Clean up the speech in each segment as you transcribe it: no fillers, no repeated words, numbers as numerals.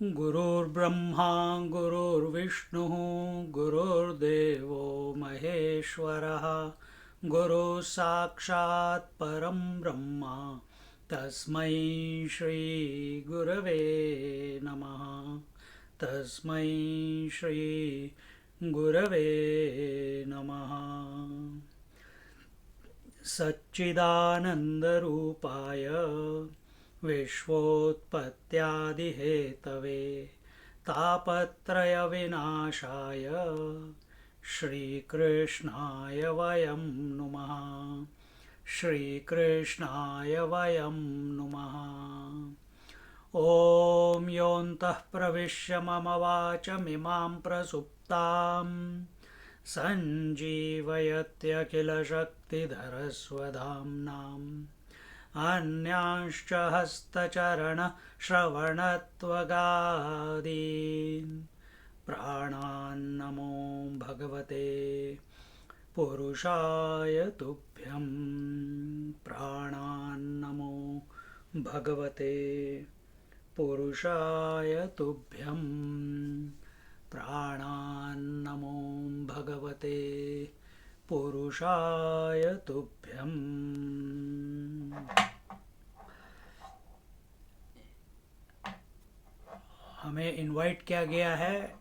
गुरुर्ब्रह्मा गुरुर्विष्णुः गुरुर्देवो महेश्वरः गुरुः साक्षात् परं ब्रह्म तस्मै श्री गुरवे नमः। तस्मै श्री गुरवे नमः। सच्चिदानन्दरूपाय विश्वोत्पत्त्यादिहेतवे तापत्रयविनाशाय श्रीकृष्णाय वयं नुमः। श्रीकृष्णाय वयं नुमः। ॐ योऽन्तः प्रविश्य मम वाचमिमां प्रसुप्तां सञ्जीवयत्यखिलशक्तिधरस्वधाम्नाम् अन्यांश्च हस्तचरणश्रवणत्वगादीन् प्राणान्नमो भगवते पुरुषाय तुभ्यं। प्राणान्नमो भगवते पुरुषाय तुभ्यं। प्राणान्नमो भगवते पुरुषाय तुभ्यम्। हमें इनवाइट किया गया है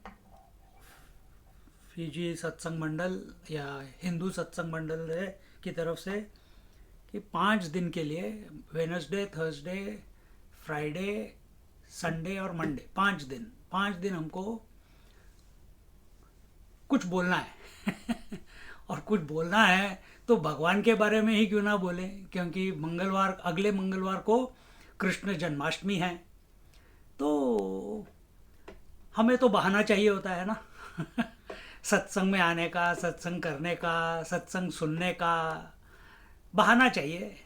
फिजी सत्संग मंडल या हिंदू सत्संग मंडल की तरफ से कि 5 दिन के लिए वेनसडे, थर्सडे, फ्राइडे, संडे और मंडे 5 दिन हमको कुछ बोलना है और कुछ बोलना है तो भगवान के बारे में ही क्यों ना बोले, क्योंकि अगले मंगलवार को कृष्ण जन्माष्टमी है। तो हमें तो बहाना चाहिए होता है ना सत्संग में आने का, सत्संग करने का, सत्संग सुनने का बहाना चाहिए।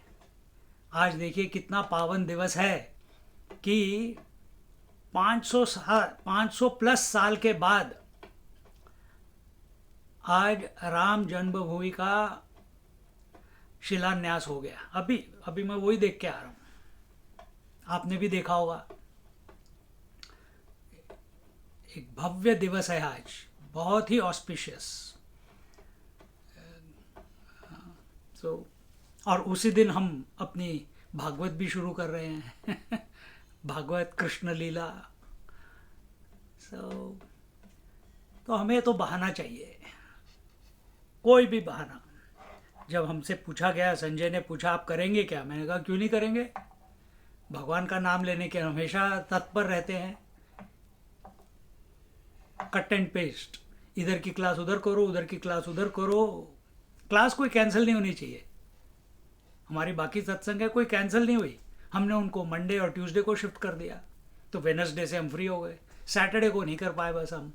आज देखिए कितना पावन दिवस है कि 500 प्लस साल के बाद आज राम जन्मभूमि का शिलान्यास हो गया। अभी मैं वही देख के आ रहा हूँ, आपने भी देखा होगा। एक भव्य दिवस है आज, बहुत ही ऑस्पिशियस। और उसी दिन हम अपनी भागवत भी शुरू कर रहे हैं भागवत कृष्ण लीला। तो हमें तो बहाना चाहिए, कोई भी बहाना। जब हमसे पूछा गया, संजय ने पूछा आप करेंगे क्या, मैंने कहा क्यों नहीं करेंगे। भगवान का नाम लेने के हमेशा तत्पर रहते हैं। कट एंड पेस्ट, इधर की क्लास उधर करो, उधर की क्लास उधर करो। क्लास कोई कैंसिल नहीं होनी चाहिए। हमारी बाकी सत्संग है, कोई कैंसिल नहीं हुई। हमने उनको मंडे और ट्यूसडे को शिफ्ट कर दिया, तो वेडनेसडे से हम फ्री हो गए। सैटरडे को नहीं कर पाए बस हम,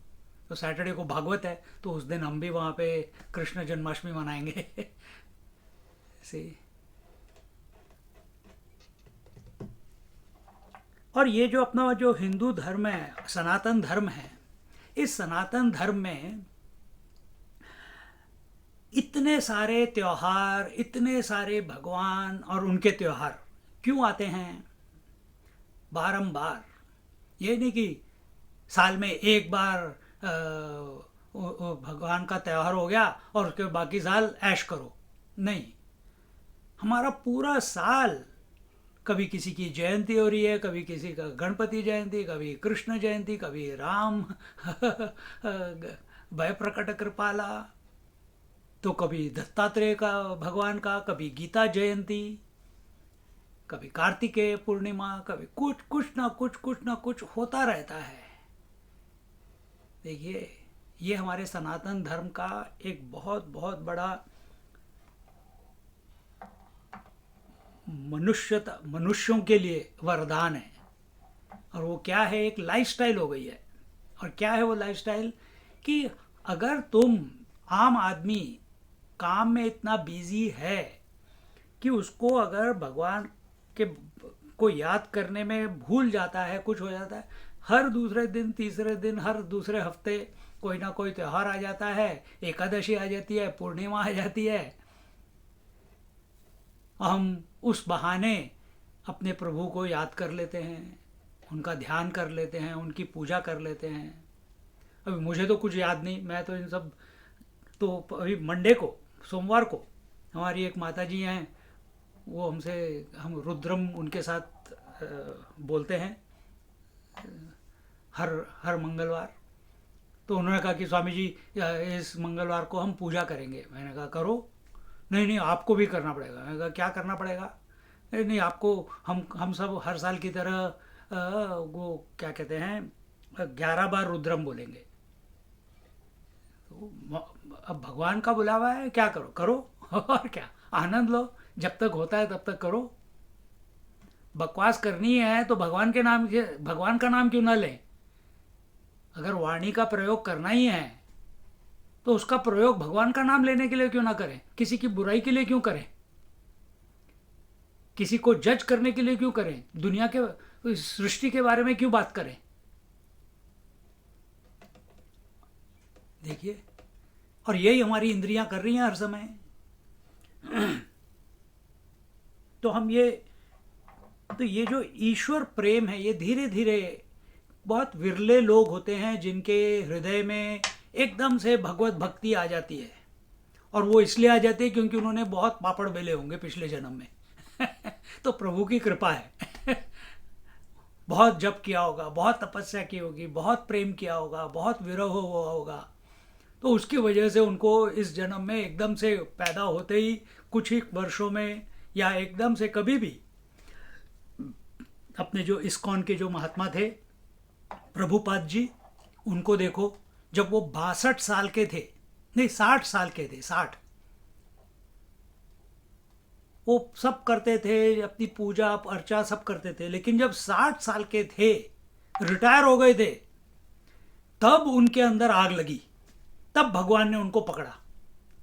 तो सैटरडे को भागवत है, तो उस दिन हम भी वहाँ पे कृष्ण जन्माष्टमी मनाएंगे सी। और ये जो अपना जो हिंदू धर्म है, सनातन धर्म है, इस सनातन धर्म में इतने सारे त्योहार, इतने सारे भगवान और उनके त्योहार क्यों आते हैं बारंबार। ये नहीं कि साल में एक बार भगवान का त्यौहार हो गया और उसके बाकी साल ऐश करो। नहीं, हमारा पूरा साल कभी किसी की जयंती हो रही है, कभी किसी का गणपति जयंती, कभी कृष्ण जयंती, कभी राम भय प्रकट कृपाला, तो कभी दत्तात्रेय का भगवान का, कभी गीता जयंती, कभी कार्तिकेय पूर्णिमा, कभी कुछ ना कुछ होता रहता है। देखिए, ये हमारे सनातन धर्म का एक बहुत बहुत बड़ा मनुष्यों के लिए वरदान है। और वो क्या है, एक लाइफस्टाइल हो गई है। और क्या है वो लाइफस्टाइल कि अगर तुम आम आदमी काम में इतना बिजी है कि उसको अगर भगवान के को याद करने में भूल जाता है, कुछ हो जाता है, हर दूसरे दिन, तीसरे दिन, हर दूसरे हफ्ते कोई ना कोई त्यौहार आ जाता है, एकादशी आ जाती है, पूर्णिमा आ जाती है, हम उस बहाने अपने प्रभु को याद कर लेते हैं, उनका ध्यान कर लेते हैं, उनकी पूजा कर लेते हैं। अभी मुझे तो कुछ याद नहीं, मैं तो इन सब, तो अभी मंडे को, सोमवार को हमारी एक माता जी हैं, वो हमसे, हम रुद्रम उनके साथ बोलते हैं हर हर मंगलवार। तो उन्होंने कहा कि स्वामी जी इस मंगलवार को हम पूजा करेंगे। मैंने कहा करो। नहीं नहीं, आपको भी करना पड़ेगा। मैंने कहा क्या करना पड़ेगा? नहीं नहीं, आपको, हम सब हर साल की तरह वो क्या कहते हैं 11 बार रुद्रम बोलेंगे। तो अब भगवान का बुलावा है, क्या करो करो और क्या, आनंद लो, जब तक होता है तब तक करो। बकवास करनी है तो भगवान का नाम क्यों ना लें? अगर वाणी का प्रयोग करना ही है तो उसका प्रयोग भगवान का नाम लेने के लिए क्यों ना करें? किसी की बुराई के लिए क्यों करें? किसी को जज करने के लिए क्यों करें? दुनिया के, सृष्टि के बारे में क्यों बात करें? देखिए, और यही हमारी इंद्रियां कर रही हैं हर समय। तो ये जो ईश्वर प्रेम है, ये धीरे धीरे, बहुत विरले लोग होते हैं जिनके हृदय में एकदम से भगवत भक्ति आ जाती है। और वो इसलिए आ जाती है क्योंकि उन्होंने बहुत पापड़ बेले होंगे पिछले जन्म में। तो प्रभु की कृपा है। बहुत जप किया होगा, बहुत तपस्या की होगी, बहुत प्रेम किया होगा, बहुत विरह हुआ होगा, तो उसकी वजह से उनको इस जन्म में एकदम से पैदा होते ही कुछ ही वर्षों में, या एकदम से कभी भी, अपने जो इस्कॉन के जो महात्मा थे प्रभुपाद जी, उनको देखो, जब वो 62 साल के थे, नहीं 60 साल के थे, 60, वो सब करते थे, अपनी पूजा अर्चा सब करते थे, लेकिन जब 60 साल के थे, रिटायर हो गए थे, तब उनके अंदर आग लगी। तब भगवान ने उनको पकड़ा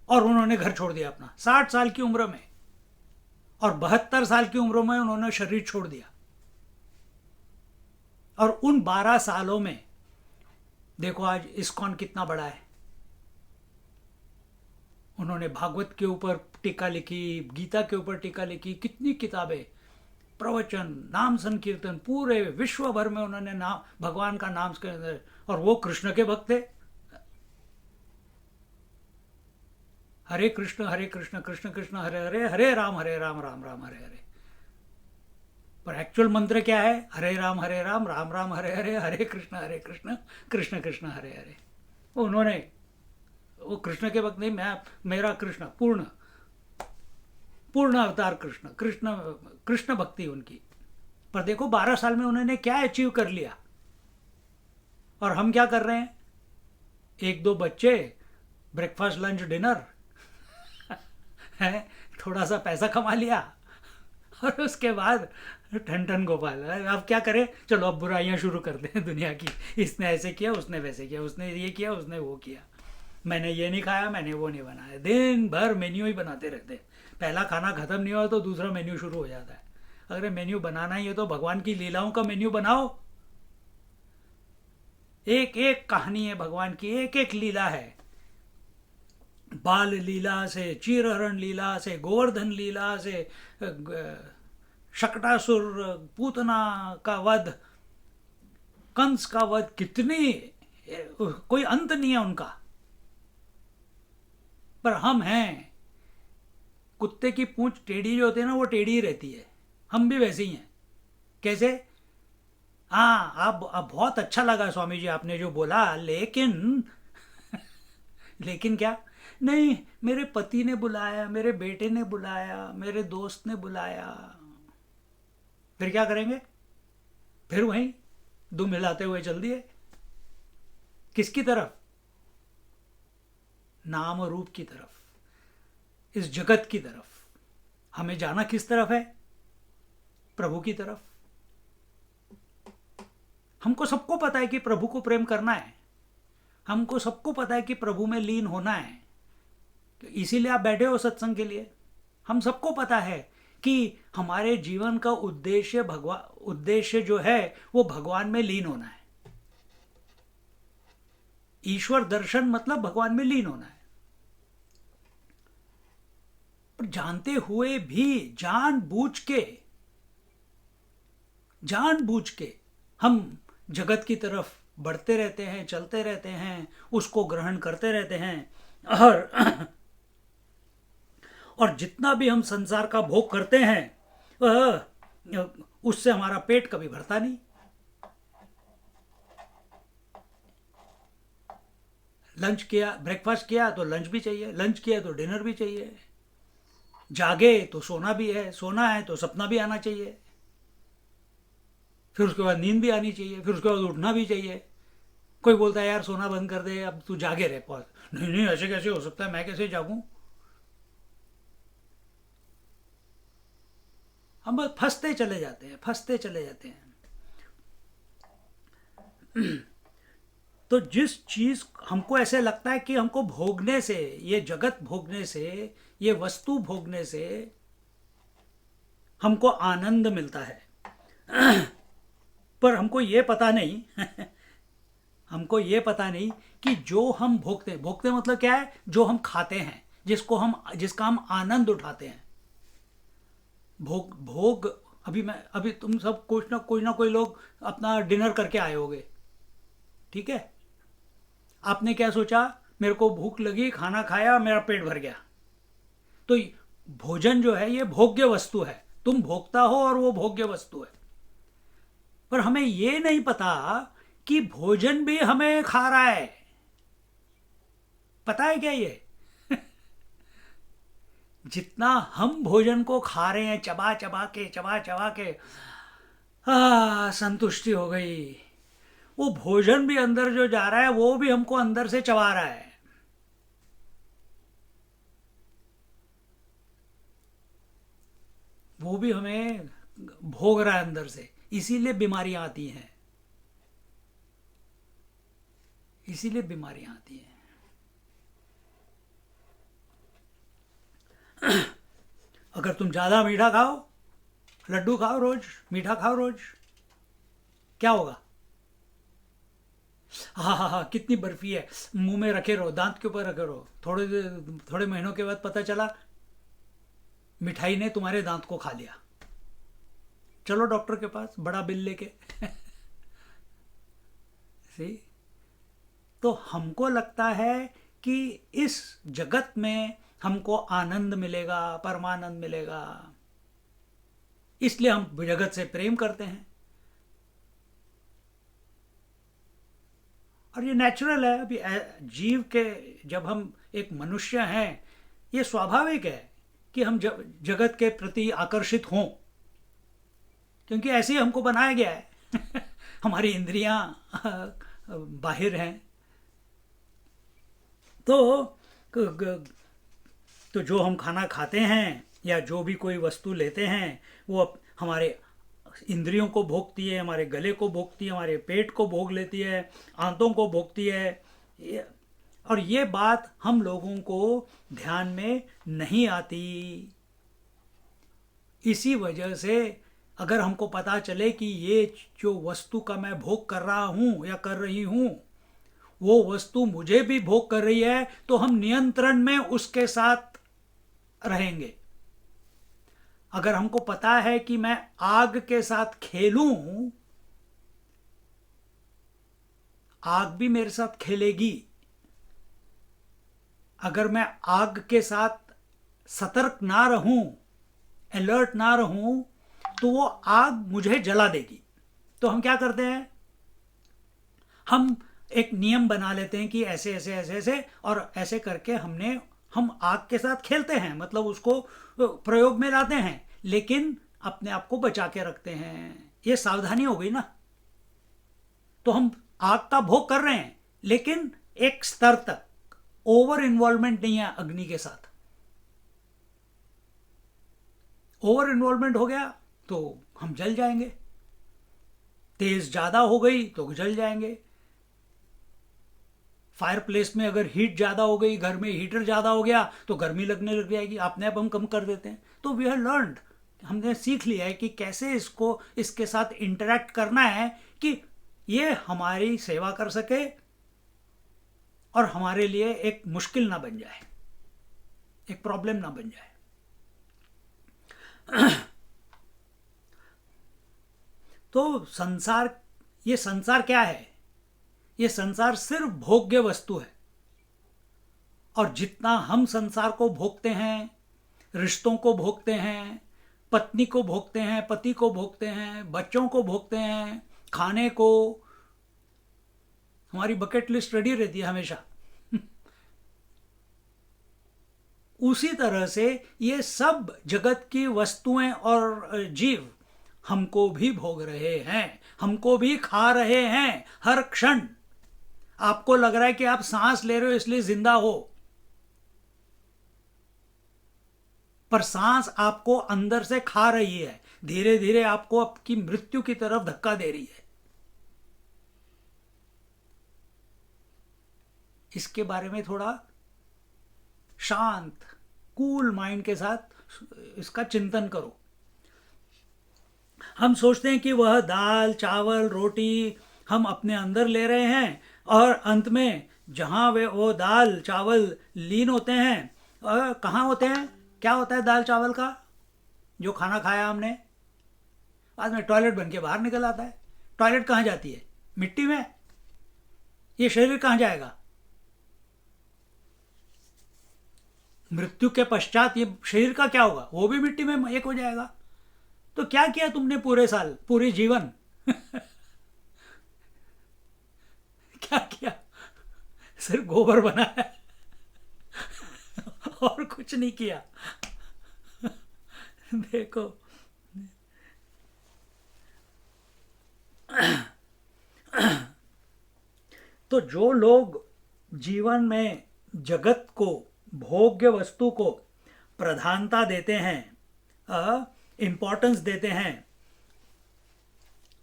और उन्होंने घर छोड़ दिया अपना, 60 साल की उम्र में, और 72 साल की उम्र में उन्होंने शरीर छोड़ दिया। और उन 12 सालों में देखो आज इस्कॉन कितना बड़ा है। उन्होंने भागवत के ऊपर टीका लिखी, गीता के ऊपर टीका लिखी, कितनी किताबें, प्रवचन, नाम संकीर्तन, पूरे विश्व भर में उन्होंने भगवान का नाम, और वो कृष्ण के भक्त थे। हरे कृष्ण कृष्ण कृष्ण हरे हरे, हरे राम राम राम हरे हरे। पर एक्चुअल मंत्र क्या है? हरे राम राम राम हरे हरे, हरे कृष्ण कृष्ण कृष्ण हरे हरे। उन्होंने, वो कृष्ण के वक्त नहीं, मेरा कृष्ण पूर्ण अवतार कृष्ण, कृष्ण भक्ति उनकी। पर देखो 12 साल में उन्होंने क्या अचीव कर लिया। और हम क्या कर रहे हैं? 1-2 बच्चे, ब्रेकफास्ट लंच डिनर है, थोड़ा सा पैसा कमा लिया, और उसके बाद ठन ठन गोपाल। अब क्या करें? चलो अब बुराइयां शुरू करते हैं दुनिया की। इसने ऐसे किया, उसने वैसे किया, उसने ये किया, उसने वो किया, मैंने ये नहीं खाया, मैंने वो नहीं बनाया। दिन भर मेन्यू ही बनाते रहते हैं। पहला खाना खत्म नहीं हुआ तो दूसरा मेन्यू शुरू हो जाता है। अगर मेन्यू बनाना ही है तो भगवान की लीलाओं का मेन्यू बनाओ। एक एक कहानी है भगवान की, एक एक लीला है। बाल लीला से, चीरहरण लीला से, गोवर्धन लीला से, शकटासुर, पूतना का वध, कंस का वध, कितनी, कोई अंत नहीं है उनका। पर हम हैं, कुत्ते की पूंछ टेढ़ी जो होती है ना, वो टेढ़ी रहती है। हम भी वैसे ही हैं। कैसे? हाँ, आप बहुत अच्छा लगा स्वामी जी आपने जो बोला, लेकिन लेकिन क्या? नहीं, मेरे पति ने बुलाया, मेरे बेटे ने बुलाया, मेरे दोस्त ने बुलाया। फिर क्या करेंगे? फिर वहीं दुम हिलाते हुए चल दिए। किसकी तरफ? नाम रूप की तरफ, इस जगत की तरफ। हमें जाना किस तरफ है? प्रभु की तरफ। हमको सबको पता है कि प्रभु को प्रेम करना है, हमको सबको पता है कि प्रभु में लीन होना है, तो इसीलिए आप बैठे हो सत्संग के लिए। हम सबको पता है कि हमारे जीवन का उद्देश्य जो है वो भगवान में लीन होना है। ईश्वर दर्शन मतलब भगवान में लीन होना है। पर जानते हुए भी जानबूझ के हम जगत की तरफ बढ़ते रहते हैं, चलते रहते हैं, उसको ग्रहण करते रहते हैं। और जितना भी हम संसार का भोग करते हैं उससे हमारा पेट कभी भरता नहीं। लंच किया, ब्रेकफास्ट किया तो लंच भी चाहिए, लंच किया तो डिनर भी चाहिए, जागे तो सोना भी है, सोना है तो सपना भी आना चाहिए, फिर उसके बाद नींद भी आनी चाहिए, फिर उसके बाद उठना भी चाहिए। कोई बोलता है यार सोना बंद कर दे, अब तू जागे रहे। पॉज, नहीं नहीं, ऐसे कैसे हो सकता है, मैं कैसे जागूं। हम बस फंसते चले जाते हैं, फंसते चले जाते हैं। तो जिस चीज हमको ऐसे लगता है कि हमको भोगने से, ये जगत भोगने से, ये वस्तु भोगने से हमको आनंद मिलता है, पर हमको ये पता नहीं हमको ये पता नहीं कि जो हम भोगते मतलब क्या है, जो हम खाते हैं, जिसका हम आनंद उठाते हैं। भोग भोग अभी तुम सब कोई ना कोई लोग अपना डिनर करके आए होगे, ठीक है। आपने क्या सोचा, मेरे को भूख लगी, खाना खाया, मेरा पेट भर गया। तो भोजन जो है ये भोग्य वस्तु है, तुम भोगता हो और वो भोग्य वस्तु है। पर हमें ये नहीं पता कि भोजन भी हमें खा रहा है। पता है क्या ये जितना हम भोजन को खा रहे हैं, चबा चबा के संतुष्टि हो गई, वो भोजन भी अंदर जो जा रहा है वो भी हमको अंदर से चबा रहा है। वो भी हमें भोग रहा है अंदर से। इसीलिए बीमारियां आती हैं, इसीलिए बीमारियां आती हैं। अगर तुम ज्यादा मीठा खाओ, लड्डू खाओ रोज, मीठा खाओ रोज, क्या होगा। हाँ हाँ हाँ, कितनी बर्फी है, मुंह में रखे रहो, दांत के ऊपर रखे रहो। थोड़े महीनों के बाद पता चला मिठाई ने तुम्हारे दांत को खा लिया। चलो डॉक्टर के पास बड़ा बिल लेके सी। तो हमको लगता है कि इस जगत में हमको आनंद मिलेगा, परमानंद मिलेगा, इसलिए हम जगत से प्रेम करते हैं। और ये नेचुरल है। अभी जीव के, जब हम एक मनुष्य हैं, ये स्वाभाविक है कि हम जगत के प्रति आकर्षित हों, क्योंकि ऐसे ही हमको बनाया गया है हमारी इंद्रियां बाहिर हैं। तो जो हम खाना खाते हैं या जो भी कोई वस्तु लेते हैं, वो हमारे इंद्रियों को भोगती है, हमारे गले को भोगती है, हमारे पेट को भोग लेती है, आंतों को भोगती है। और ये बात हम लोगों को ध्यान में नहीं आती। इसी वजह से अगर हमको पता चले कि ये जो वस्तु का मैं भोग कर रहा हूं या कर रही हूं, वो वस्तु मुझे भी भोग कर रही है, तो हम नियंत्रण में उसके साथ रहेंगे। अगर हमको पता है कि मैं आग के साथ खेलूं, आग भी मेरे साथ खेलेगी। अगर मैं आग के साथ सतर्क ना रहूं, अलर्ट ना रहूं, तो वो आग मुझे जला देगी। तो हम क्या करते हैं, हम एक नियम बना लेते हैं कि ऐसे ऐसे ऐसे ऐसे, और ऐसे करके हम आग के साथ खेलते हैं, मतलब उसको प्रयोग में लाते हैं, लेकिन अपने आप को बचा के रखते हैं। ये सावधानी हो गई ना। तो हम आग का भोग कर रहे हैं, लेकिन एक स्तर तक, ओवर इन्वॉल्वमेंट नहीं है अग्नि के साथ। ओवर इन्वॉल्वमेंट हो गया तो हम जल जाएंगे, तेज ज्यादा हो गई तो जल जाएंगे। फायर प्लेस में अगर हीट ज़्यादा हो गई, घर में हीटर ज़्यादा हो गया तो गर्मी लगने लग जाएगी, अपने आप हम कम कर देते हैं। तो वी हैव लर्नड, हमने सीख लिया है कि कैसे इसको इसके साथ इंटरेक्ट करना है कि ये हमारी सेवा कर सके और हमारे लिए एक मुश्किल ना बन जाए, एक प्रॉब्लम ना बन जाए। तो संसार, ये संसार क्या है? ये संसार सिर्फ भोग्य वस्तु है। और जितना हम संसार को भोगते हैं, रिश्तों को भोगते हैं, पत्नी को भोगते हैं, पति को भोगते हैं, बच्चों को भोगते हैं, खाने को, हमारी बकेट लिस्ट रेडी रहती है हमेशा। उसी तरह से ये सब जगत की वस्तुएं और जीव हमको भी भोग रहे हैं, हमको भी खा रहे हैं हर क्षण। आपको लग रहा है कि आप सांस ले रहे हो इसलिए जिंदा हो, पर सांस आपको अंदर से खा रही है, धीरे धीरे आपको आपकी मृत्यु की तरफ धक्का दे रही है। इसके बारे में थोड़ा शांत कूल माइंड के साथ इसका चिंतन करो। हम सोचते हैं कि वह दाल चावल रोटी हम अपने अंदर ले रहे हैं, और अंत में जहाँ वे वो दाल चावल लीन होते हैं, कहाँ होते हैं, क्या होता है दाल चावल का जो खाना खाया हमने, बाद में टॉयलेट बन के बाहर निकल आता है। टॉयलेट कहाँ जाती है? मिट्टी में। ये शरीर कहाँ जाएगा? मृत्यु के पश्चात ये शरीर का क्या होगा? वो भी मिट्टी में एक हो जाएगा। तो क्या किया तुमने पूरे साल, पूरे जीवन? क्या किया? सिर्फ गोबर बनाया और कुछ नहीं किया। देखो, तो जो लोग जीवन में जगत को, भोग्य वस्तु को प्रधानता देते हैं, इंपॉर्टेंस देते हैं,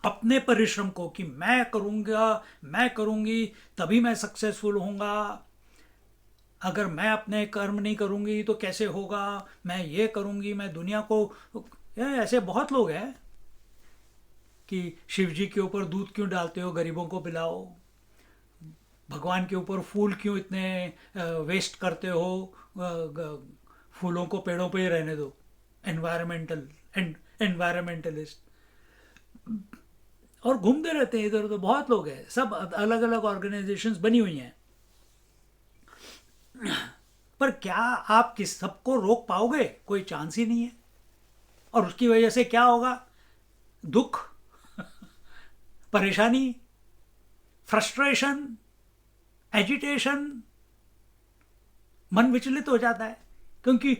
अपने परिश्रम को कि मैं करूँगा, मैं करूँगी तभी मैं सक्सेसफुल होऊंगा, अगर मैं अपने कर्म नहीं करूँगी तो कैसे होगा, मैं ये करूँगी, मैं दुनिया को, ऐसे बहुत लोग हैं कि शिव जी के ऊपर दूध क्यों डालते हो, गरीबों को पिलाओ, भगवान के ऊपर फूल क्यों इतने वेस्ट करते हो, फूलों को पेड़ों पे ही रहने दो, एनवायरमेंटलिस्ट, और घूमते रहते हैं इधर उधर। बहुत लोग हैं, सब अलग अलग ऑर्गेनाइजेशंस बनी हुई हैं। पर क्या आप किस सबको रोक पाओगे? कोई चांस ही नहीं है। और उसकी वजह से क्या होगा? दुख, परेशानी, फ्रस्ट्रेशन, एजिटेशन, मन विचलित हो जाता है, क्योंकि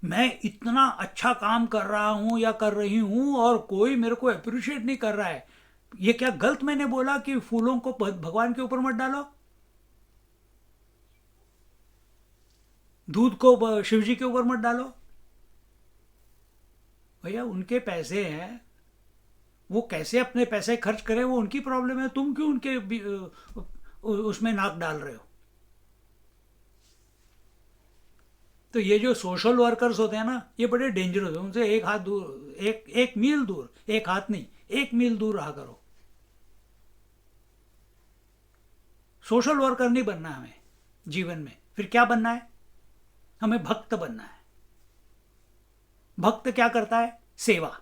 मैं इतना अच्छा काम कर रहा हूं या कर रही हूं और कोई मेरे को अप्रिशिएट नहीं कर रहा है। ये क्या गलत मैंने बोला कि फूलों को भगवान के ऊपर मत डालो, दूध को शिव जी के ऊपर मत डालो? भैया उनके पैसे हैं, वो कैसे अपने पैसे खर्च करें वो उनकी प्रॉब्लम है, तुम क्यों उनके उसमें नाक डाल रहे हो? तो ये जो सोशल वर्कर्स होते हैं ना, ये बड़े डेंजरस होते हैं। उनसे एक हाथ दूर, एक मील दूर, एक हाथ नहीं, एक मील दूर रहा करो। सोशल वर्कर नहीं बनना हमें जीवन में। फिर क्या बनना है? हमें भक्त बनना है। भक्त क्या करता है? सेवा।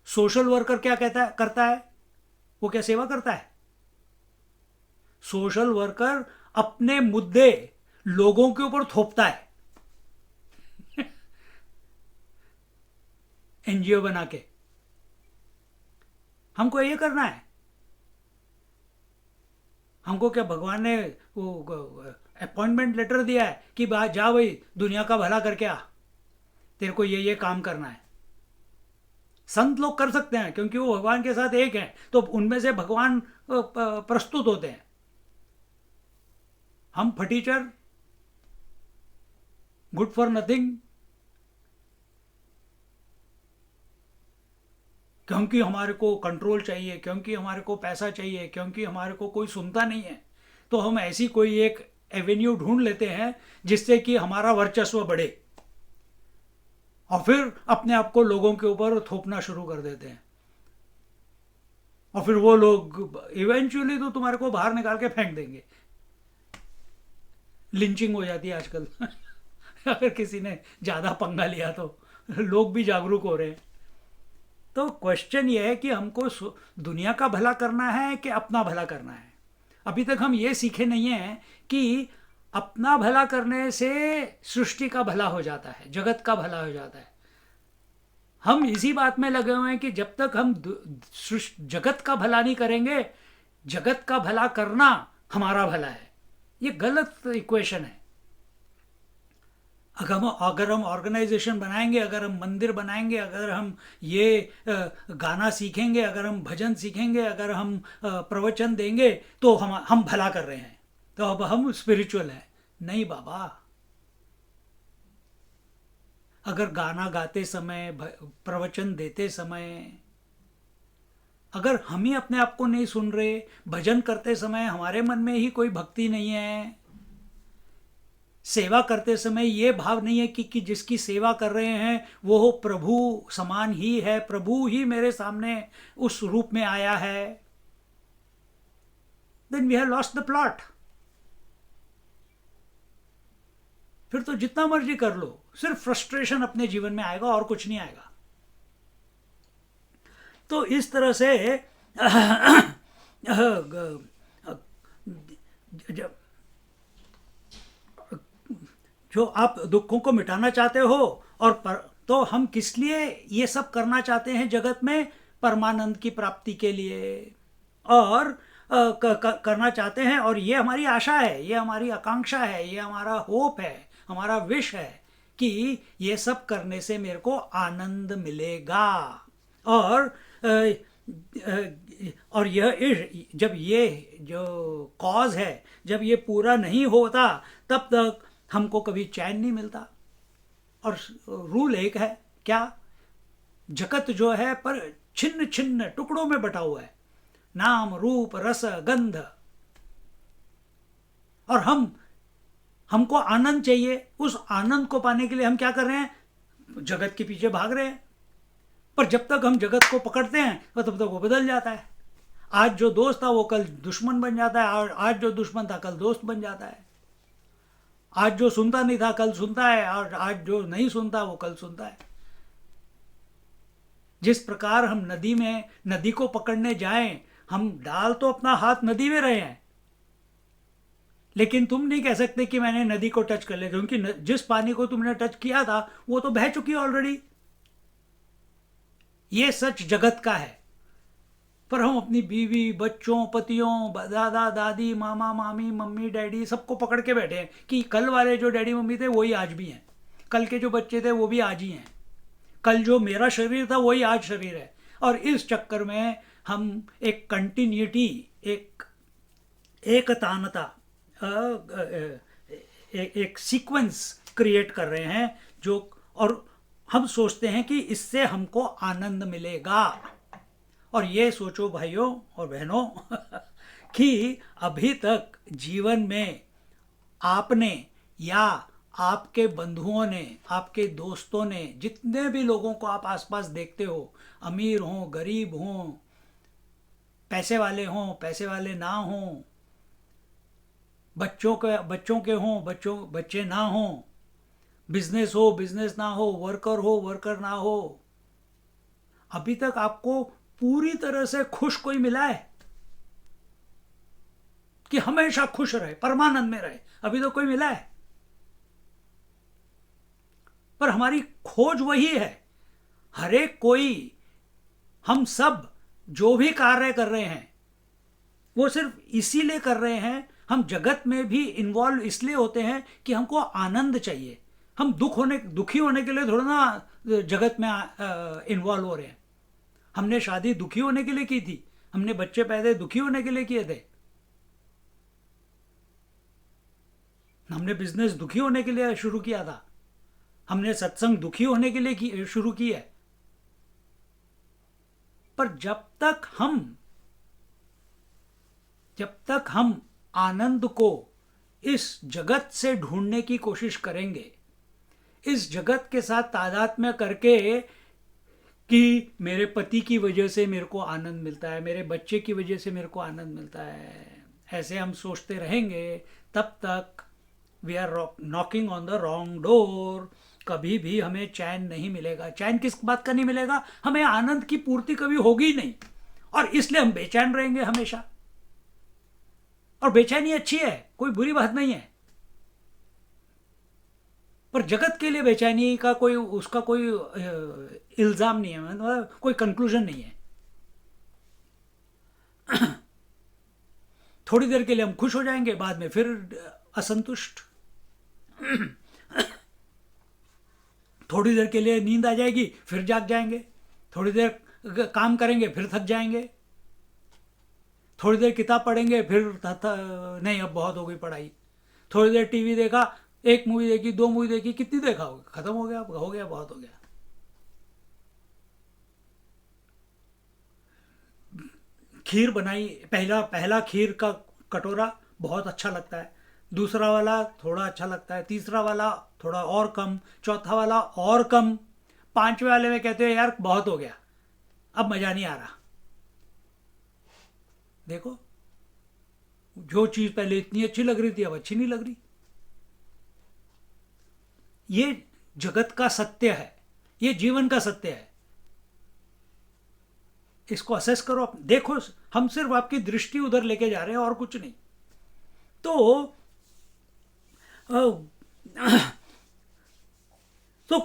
सोशल वर्कर क्या करता है? वो क्या सेवा करता है? सोशल वर्कर अपने मुद्दे लोगों के ऊपर थोपता है एनजीओ बना के। हमको ये करना है? हमको क्या भगवान ने वो अपॉइंटमेंट लेटर दिया है कि जा भाई दुनिया का भला करके आ, तेरे को ये काम करना है? संत लोग कर सकते हैं क्योंकि वो भगवान के साथ एक हैं, तो उनमें से भगवान प्रस्तुत होते हैं। हम फटीचर, गुड फॉर नथिंग, क्योंकि हमारे को कंट्रोल चाहिए, क्योंकि हमारे को पैसा चाहिए, क्योंकि हमारे को कोई सुनता नहीं है। तो हम ऐसी कोई एक एवेन्यू ढूंढ लेते हैं जिससे कि हमारा वर्चस्व बढ़े, और फिर अपने आप को लोगों के ऊपर थोपना शुरू कर देते हैं, और फिर वो लोग इवेंचुअली तो तुम्हारे को बाहर निकाल के फेंक देंगे। लिंचिंग हो जाती है आजकल अगर किसी ने ज़्यादा पंगा लिया तो लोग भी जागरूक हो रहे हैं। तो क्वेश्चन ये है कि हमको दुनिया का भला करना है कि अपना भला करना है। अभी तक हम ये सीखे नहीं हैं कि अपना भला करने से सृष्टि का भला हो जाता है, जगत का भला हो जाता है। हम इसी बात में लगे हुए हैं कि जब तक हम जगत का भला नहीं करेंगे, जगत का भला करना हमारा भला है। ये गलत इक्वेशन है। अगर हम ऑर्गेनाइजेशन बनाएंगे, अगर हम मंदिर बनाएंगे, अगर हम ये गाना सीखेंगे, अगर हम भजन सीखेंगे, अगर हम प्रवचन देंगे तो हम भला कर रहे हैं, तो अब हम स्पिरिचुअल हैं। नहीं बाबा, अगर गाना गाते समय, प्रवचन देते समय अगर हम ही अपने आप को नहीं सुन रहे, भजन करते समय हमारे मन में ही कोई भक्ति नहीं है, सेवा करते समय ये भाव नहीं है कि जिसकी सेवा कर रहे हैं वो हो प्रभु समान ही है, प्रभु ही मेरे सामने उस रूप में आया है, then we have lost the plot. फिर तो जितना मर्जी कर लो, सिर्फ फ्रस्ट्रेशन अपने जीवन में आएगा और कुछ नहीं आएगा। तो इस तरह से जो आप दुखों को मिटाना चाहते हो, तो हम किस लिए ये सब करना चाहते हैं जगत में? परमानंद की प्राप्ति के लिए और करना चाहते हैं। और ये हमारी आशा है, ये हमारी आकांक्षा है, ये हमारा होप है, हमारा विश है कि ये सब करने से मेरे को आनंद मिलेगा। और यह जब ये जो कॉज है, जब ये पूरा नहीं होता, तब तक हमको कभी चैन नहीं मिलता। और रूल एक है, क्या? जगत जो है पर छिन्न छिन्न टुकड़ों में बटा हुआ है, नाम रूप रस गंध, और हमको आनंद चाहिए। उस आनंद को पाने के लिए हम क्या कर रहे हैं? जगत के पीछे भाग रहे हैं। पर जब तक हम जगत को पकड़ते हैं तो तब तक वो बदल जाता है। आज जो दोस्त था वो कल दुश्मन बन जाता है, और आज जो दुश्मन था कल दोस्त बन जाता है। आज जो सुनता नहीं था कल सुनता है, और आज जो नहीं सुनता वो कल सुनता है। जिस प्रकार हम नदी को पकड़ने जाएं, हम डाल तो अपना हाथ नदी में रहे हैं, लेकिन तुम नहीं कह सकते कि मैंने नदी को टच कर लिया, क्योंकि जिस पानी को तुमने टच किया था वो तो बह चुकी ऑलरेडी। ये सच जगत का है। पर हम अपनी बीवी, बच्चों, पतियों, दादा दादी, मामा मामी, मम्मी डैडी सबको पकड़ के बैठे हैं कि कल वाले जो डैडी मम्मी थे वही आज भी हैं, कल के जो बच्चे थे वो भी आज ही हैं, कल जो मेरा शरीर था वही आज शरीर है। और इस चक्कर में हम एक कंटिन्यूटी, एक तानता, एक सीक्वेंस क्रिएट कर रहे हैं जो, और हम सोचते हैं कि इससे हमको आनंद मिलेगा। और ये सोचो भाइयों और बहनों कि अभी तक जीवन में आपने या आपके बंधुओं ने, आपके दोस्तों ने, जितने भी लोगों को आप आसपास देखते हो, अमीर हों, गरीब हों, पैसे वाले हों, पैसे वाले ना हों, बच्चों के हों, बच्चे ना हों, बिजनेस हो, बिजनेस ना हो, वर्कर ना हो, अभी तक आपको पूरी तरह से खुश कोई मिला है कि हमेशा खुश रहे, परमानंद में रहे? अभी तो कोई मिला है? पर हमारी खोज वही है। हर एक कोई, हम सब जो भी कार्य कर रहे हैं वो सिर्फ इसीलिए कर रहे हैं। हम जगत में भी इन्वॉल्व इसलिए होते हैं कि हमको आनंद चाहिए। हम दुखी होने के लिए थोड़ा ना जगत में इन्वॉल्व हो रहे हैं। हमने शादी दुखी होने के लिए की थी, हमने बच्चे पैदा दुखी होने के लिए किए थे, हमने बिजनेस दुखी होने के लिए शुरू किया था, हमने सत्संग दुखी होने के लिए शुरू किया है। पर जब तक हम आनंद को इस जगत से ढूंढने की कोशिश करेंगे, इस जगत के साथ तादात्म्य करके कि मेरे पति की वजह से मेरे को आनंद मिलता है, मेरे बच्चे की वजह से मेरे को आनंद मिलता है, ऐसे हम सोचते रहेंगे, तब तक we are knocking on the wrong door. कभी भी हमें चैन नहीं मिलेगा। चैन किस बात का नहीं मिलेगा? हमें आनंद की पूर्ति कभी होगी नहीं, और इसलिए हम बेचैन रहेंगे हमेशा। और बेचैनी अच्छी है, कोई बुरी बात नहीं है, पर जगत के लिए बेचैनी का कोई उसका कोई इल्जाम नहीं है, मतलब कोई कंक्लूजन नहीं है। थोड़ी देर के लिए हम खुश हो जाएंगे, बाद में फिर असंतुष्ट। थोड़ी देर के लिए नींद आ जाएगी, फिर जाग जाएंगे। थोड़ी देर काम करेंगे, फिर थक जाएंगे। थोड़ी देर किताब पढ़ेंगे, फिर नहीं अब बहुत हो गई पढ़ाई। थोड़ी देर टीवी देखा, एक मूवी देखी, दो मूवी देखी, कितनी देखा होगा, खत्म हो गया, बहुत हो गया। खीर बनाई, पहला खीर का कटोरा बहुत अच्छा लगता है, दूसरा वाला थोड़ा अच्छा लगता है, तीसरा वाला थोड़ा और कम, चौथा वाला और कम, पांचवें वाले में कहते हैं यार बहुत हो गया, अब मजा नहीं आ रहा। देखो, जो चीज पहले इतनी अच्छी लग रही थी अब अच्छी नहीं लग रही। ये जगत का सत्य है, ये जीवन का सत्य है। इसको असेस करो, देखो। हम सिर्फ आपकी दृष्टि उधर लेके जा रहे हैं और कुछ नहीं। तो तो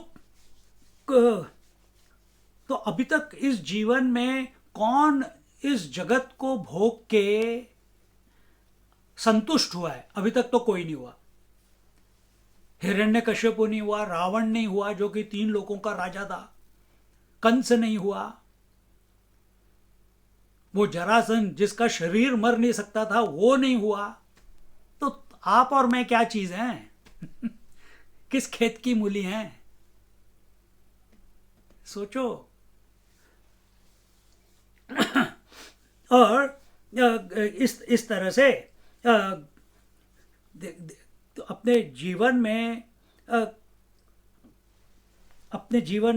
तो अभी तक इस जीवन में कौन इस जगत को भोग के संतुष्ट हुआ है? अभी तक तो कोई नहीं हुआ। हिरण्यकश्यप नहीं हुआ, रावण नहीं हुआ जो कि 3 लोगों का राजा था, कंस नहीं हुआ, वो जरासंध जिसका शरीर मर नहीं सकता था वो नहीं हुआ। तो आप और मैं क्या चीज हैं? किस खेत की मूली हैं? सोचो। और इस तरह से तो अपने जीवन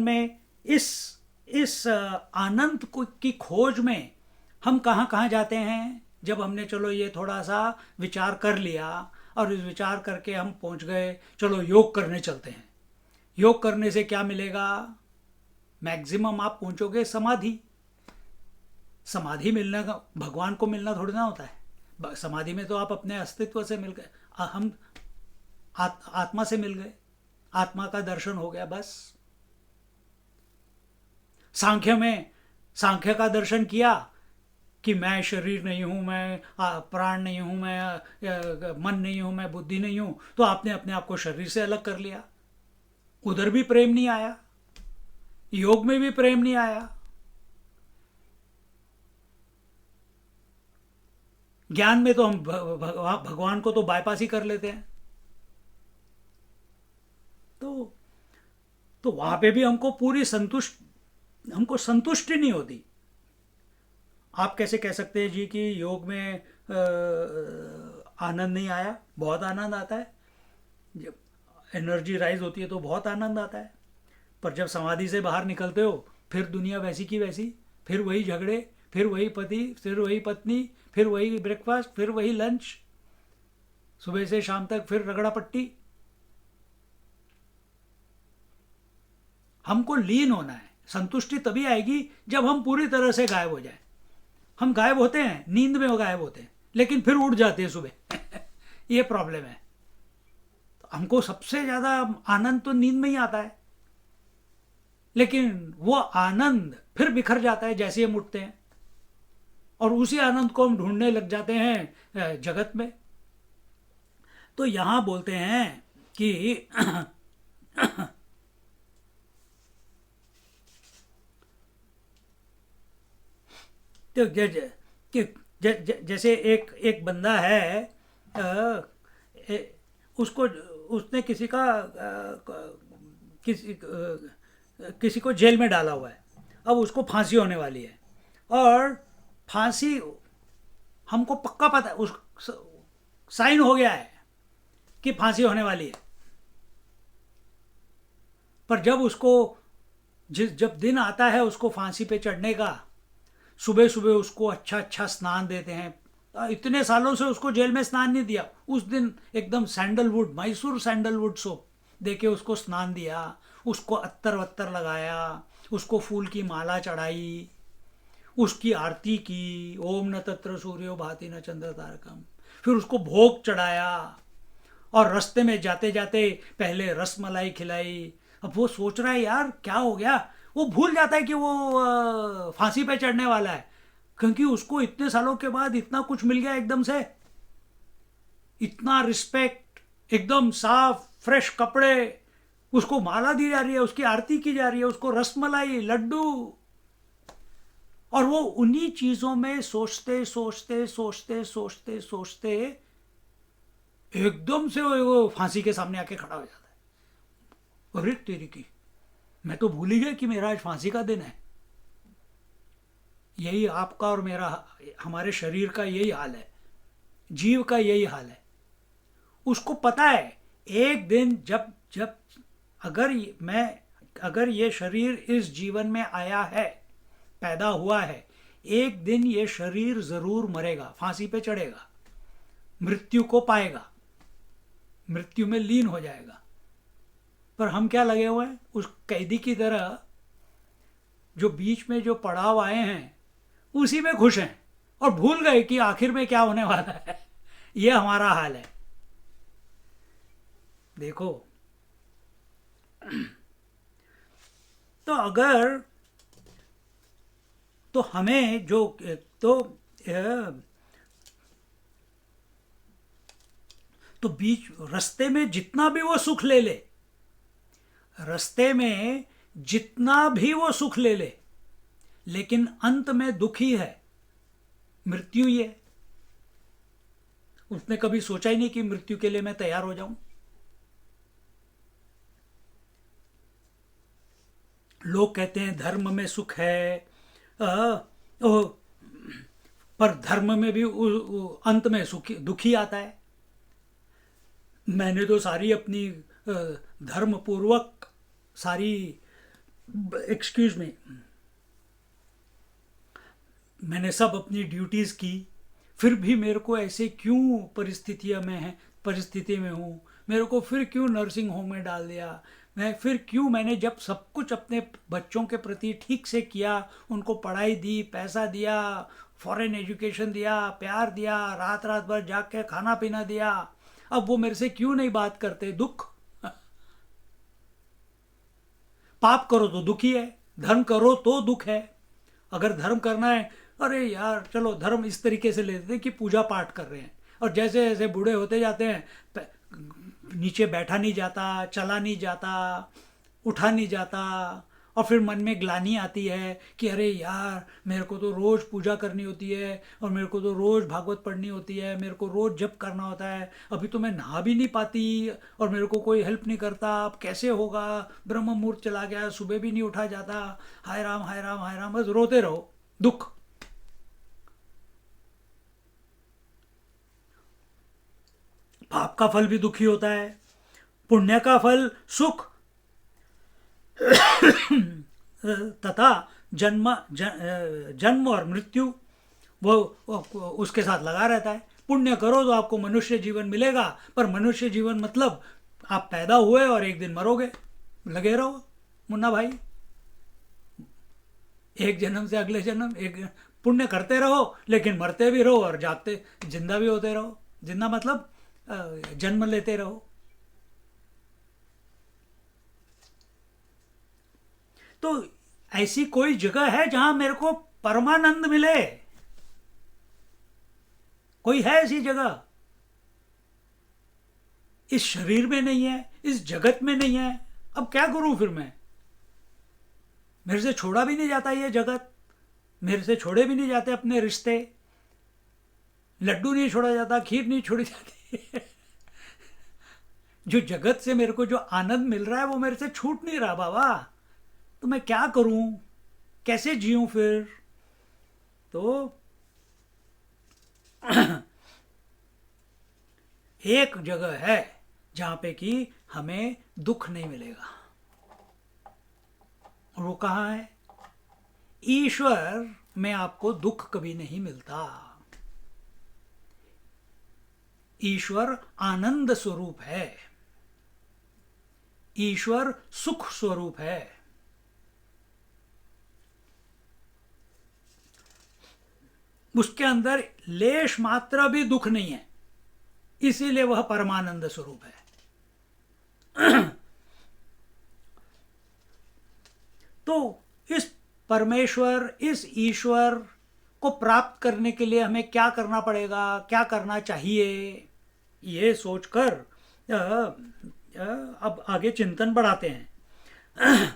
में इस आनंद को की खोज में हम कहाँ कहाँ जाते हैं? जब हमने चलो ये थोड़ा सा विचार कर लिया और इस विचार करके हम पहुंच गए, चलो योग करने चलते हैं। योग करने से क्या मिलेगा? मैक्सिमम आप पहुंचोगे समाधि। समाधि मिलने का भगवान को मिलना थोड़ी ना होता है। समाधि में तो आप अपने अस्तित्व से मिल गए, हम आत्मा से मिल गए, आत्मा का दर्शन हो गया बस। सांख्य का दर्शन किया कि मैं शरीर नहीं हूं, मैं प्राण नहीं हूं, मैं मन नहीं हूं, मैं बुद्धि नहीं हूं, तो आपने अपने आप को शरीर से अलग कर लिया। उधर भी प्रेम नहीं आया, योग में भी प्रेम नहीं आया। ज्ञान में तो हम भगवान को तो बाईपास ही कर लेते हैं। तो वहां पे भी हमको संतुष्टि नहीं होती। आप कैसे कह सकते हैं जी कि योग में आनंद नहीं आया? बहुत आनंद आता है। जब एनर्जी राइज होती है तो बहुत आनंद आता है, पर जब समाधि से बाहर निकलते हो फिर दुनिया वैसी की वैसी, फिर वही झगड़े, फिर वही पति, फिर वही पत्नी, फिर वही ब्रेकफास्ट, फिर वही लंच, सुबह से शाम तक फिर रगड़ा पट्टी। हमको लीन होना है। संतुष्टि तभी आएगी जब हम पूरी तरह से गायब हो जाए। हम गायब होते हैं, नींद में वो गायब होते हैं, लेकिन फिर उठ जाते हैं सुबह। ये प्रॉब्लम है। तो हमको सबसे ज्यादा आनंद तो नींद में ही आता है, लेकिन वो आनंद फिर बिखर जाता है जैसे हम उठते हैं, और उसी आनंद को हम ढूंढने लग जाते हैं जगत में। तो यहां बोलते हैं कि तो जैसे एक बंदा है, उसको उसने किसी को जेल में डाला हुआ है। अब उसको फांसी होने वाली है, और फांसी हमको पक्का पता है साइन हो गया है कि फांसी होने वाली है। पर जब उसको जब दिन आता है उसको फांसी पे चढ़ने का, सुबह सुबह उसको अच्छा अच्छा स्नान देते हैं। इतने सालों से उसको जेल में स्नान नहीं दिया, उस दिन एकदम सैंडलवुड, मैसूर सैंडलवुड सोप देके उसको स्नान दिया, उसको अत्तर वत्तर लगाया, उसको फूल की माला चढ़ाई, उसकी आरती की, ओम न तत्र सूर्यो भाति न चंद्र तारकम, फिर उसको भोग चढ़ाया, और रास्ते में जाते जाते पहले रस मलाई खिलाई। अब वो सोच रहा है यार क्या हो गया, वो भूल जाता है कि वो फांसी पे चढ़ने वाला है, क्योंकि उसको इतने सालों के बाद इतना कुछ मिल गया एकदम से, इतना रिस्पेक्ट, एकदम साफ फ्रेश कपड़े, उसको माला दी जा रही है, उसकी आरती की जा रही है, उसको रसमलाई लड्डू, और वो उन्हीं चीजों में सोचते सोचते सोचते सोचते सोचते एकदम से वो फांसी के सामने आके खड़ा हो जाता है। अरे तेरी की, मैं तो भूल ही गया कि मेरा आज फांसी का दिन है। यही आपका और मेरा, हमारे शरीर का यही हाल है, जीव का यही हाल है। उसको पता है एक दिन जब जब अगर ये शरीर इस जीवन में आया है, पैदा हुआ है, एक दिन ये शरीर जरूर मरेगा, फांसी पे चढ़ेगा, मृत्यु को पाएगा, मृत्यु में लीन हो जाएगा। पर हम क्या लगे हुए हैं उस कैदी की तरह, जो बीच में जो पड़ाव आए हैं उसी में खुश हैं, और भूल गए कि आखिर में क्या होने वाला है। ये हमारा हाल है। देखो, तो अगर, तो हमें जो, तो बीच रास्ते में जितना भी वो सुख ले ले, रास्ते में जितना भी वो सुख ले ले, लेकिन अंत में दुखी है, मृत्यु ही है। उसने कभी सोचा ही नहीं कि मृत्यु के लिए मैं तैयार हो जाऊं। लोग कहते हैं धर्म में सुख है, पर धर्म में भी अंत में सुखी दुखी आता है। मैंने तो सारी अपनी धर्म पूर्वक सारी, एक्सक्यूज मी, मैंने सब अपनी ड्यूटीज की, फिर भी मेरे को ऐसे क्यों परिस्थिति में हूँ, मेरे को फिर क्यों नर्सिंग होम में डाल दिया, मैंने जब सब कुछ अपने बच्चों के प्रति ठीक से किया, उनको पढ़ाई दी, पैसा दिया, फॉरेन एजुकेशन दिया, प्यार दिया, रात रात भर जाग के खाना पीना दिया, अब वो मेरे से क्यों नहीं बात करते। दुख, पाप करो तो दुखी है, धर्म करो तो दुख है। अगर धर्म करना है, अरे यार चलो धर्म इस तरीके से लेते हैं कि पूजा पाठ कर रहे हैं, और जैसे जैसे बूढ़े होते जाते हैं नीचे बैठा नहीं जाता, चला नहीं जाता, उठा नहीं जाता, और फिर मन में ग्लानि आती है कि अरे यार मेरे को तो रोज़ पूजा करनी होती है, और मेरे को तो रोज़ भागवत पढ़नी होती है, मेरे को रोज़ जप करना होता है, अभी तो मैं नहा भी नहीं पाती, और मेरे को कोई हेल्प नहीं करता, अब कैसे होगा, ब्रह्म मुहूर्त चला गया, सुबह भी नहीं उठा जाता, हाय राम हाय राम हाय राम, बस रोते रहो। दुख, पाप का फल भी दुखी होता है, पुण्य का फल सुख तथा जन्म और मृत्यु वो उसके साथ लगा रहता है। पुण्य करो तो आपको मनुष्य जीवन मिलेगा, पर मनुष्य जीवन मतलब आप पैदा हुए और एक दिन मरोगे, लगे रहो मुन्ना भाई, एक जन्म से अगले जन्म, एक पुण्य करते रहो लेकिन मरते भी रहो, और जागते जिंदा भी होते रहो। जिंदा मतलब जन्म लेते रहो। तो ऐसी कोई जगह है जहां मेरे को परमानंद मिले? कोई है ऐसी जगह? इस शरीर में नहीं है, इस जगत में नहीं है। अब क्या करूं फिर मैं? मेरे से छोड़ा भी नहीं जाता ये जगत, मेरे से छोड़े भी नहीं जाते अपने रिश्ते, लड्डू नहीं छोड़ा जाता, खीर नहीं छोड़ी जाती। जो जगत से मेरे को जो आनंद मिल रहा है वो मेरे से छूट नहीं रहा बाबा। तो मैं क्या करूं, कैसे जीऊं फिर? तो एक जगह है जहाँ पे कि हमें दुख नहीं मिलेगा, और वो कहाँ है? ईश्वर में आपको दुख कभी नहीं मिलता। ईश्वर आनंद स्वरूप है, ईश्वर सुख स्वरूप है। उसके अंदर लेश मात्र भी दुख नहीं है, इसीलिए वह परमानंद स्वरूप है। तो इस परमेश्वर, इस ईश्वर को प्राप्त करने के लिए हमें क्या करना पड़ेगा, क्या करना चाहिए, ये सोचकर अब आगे चिंतन बढ़ाते हैं।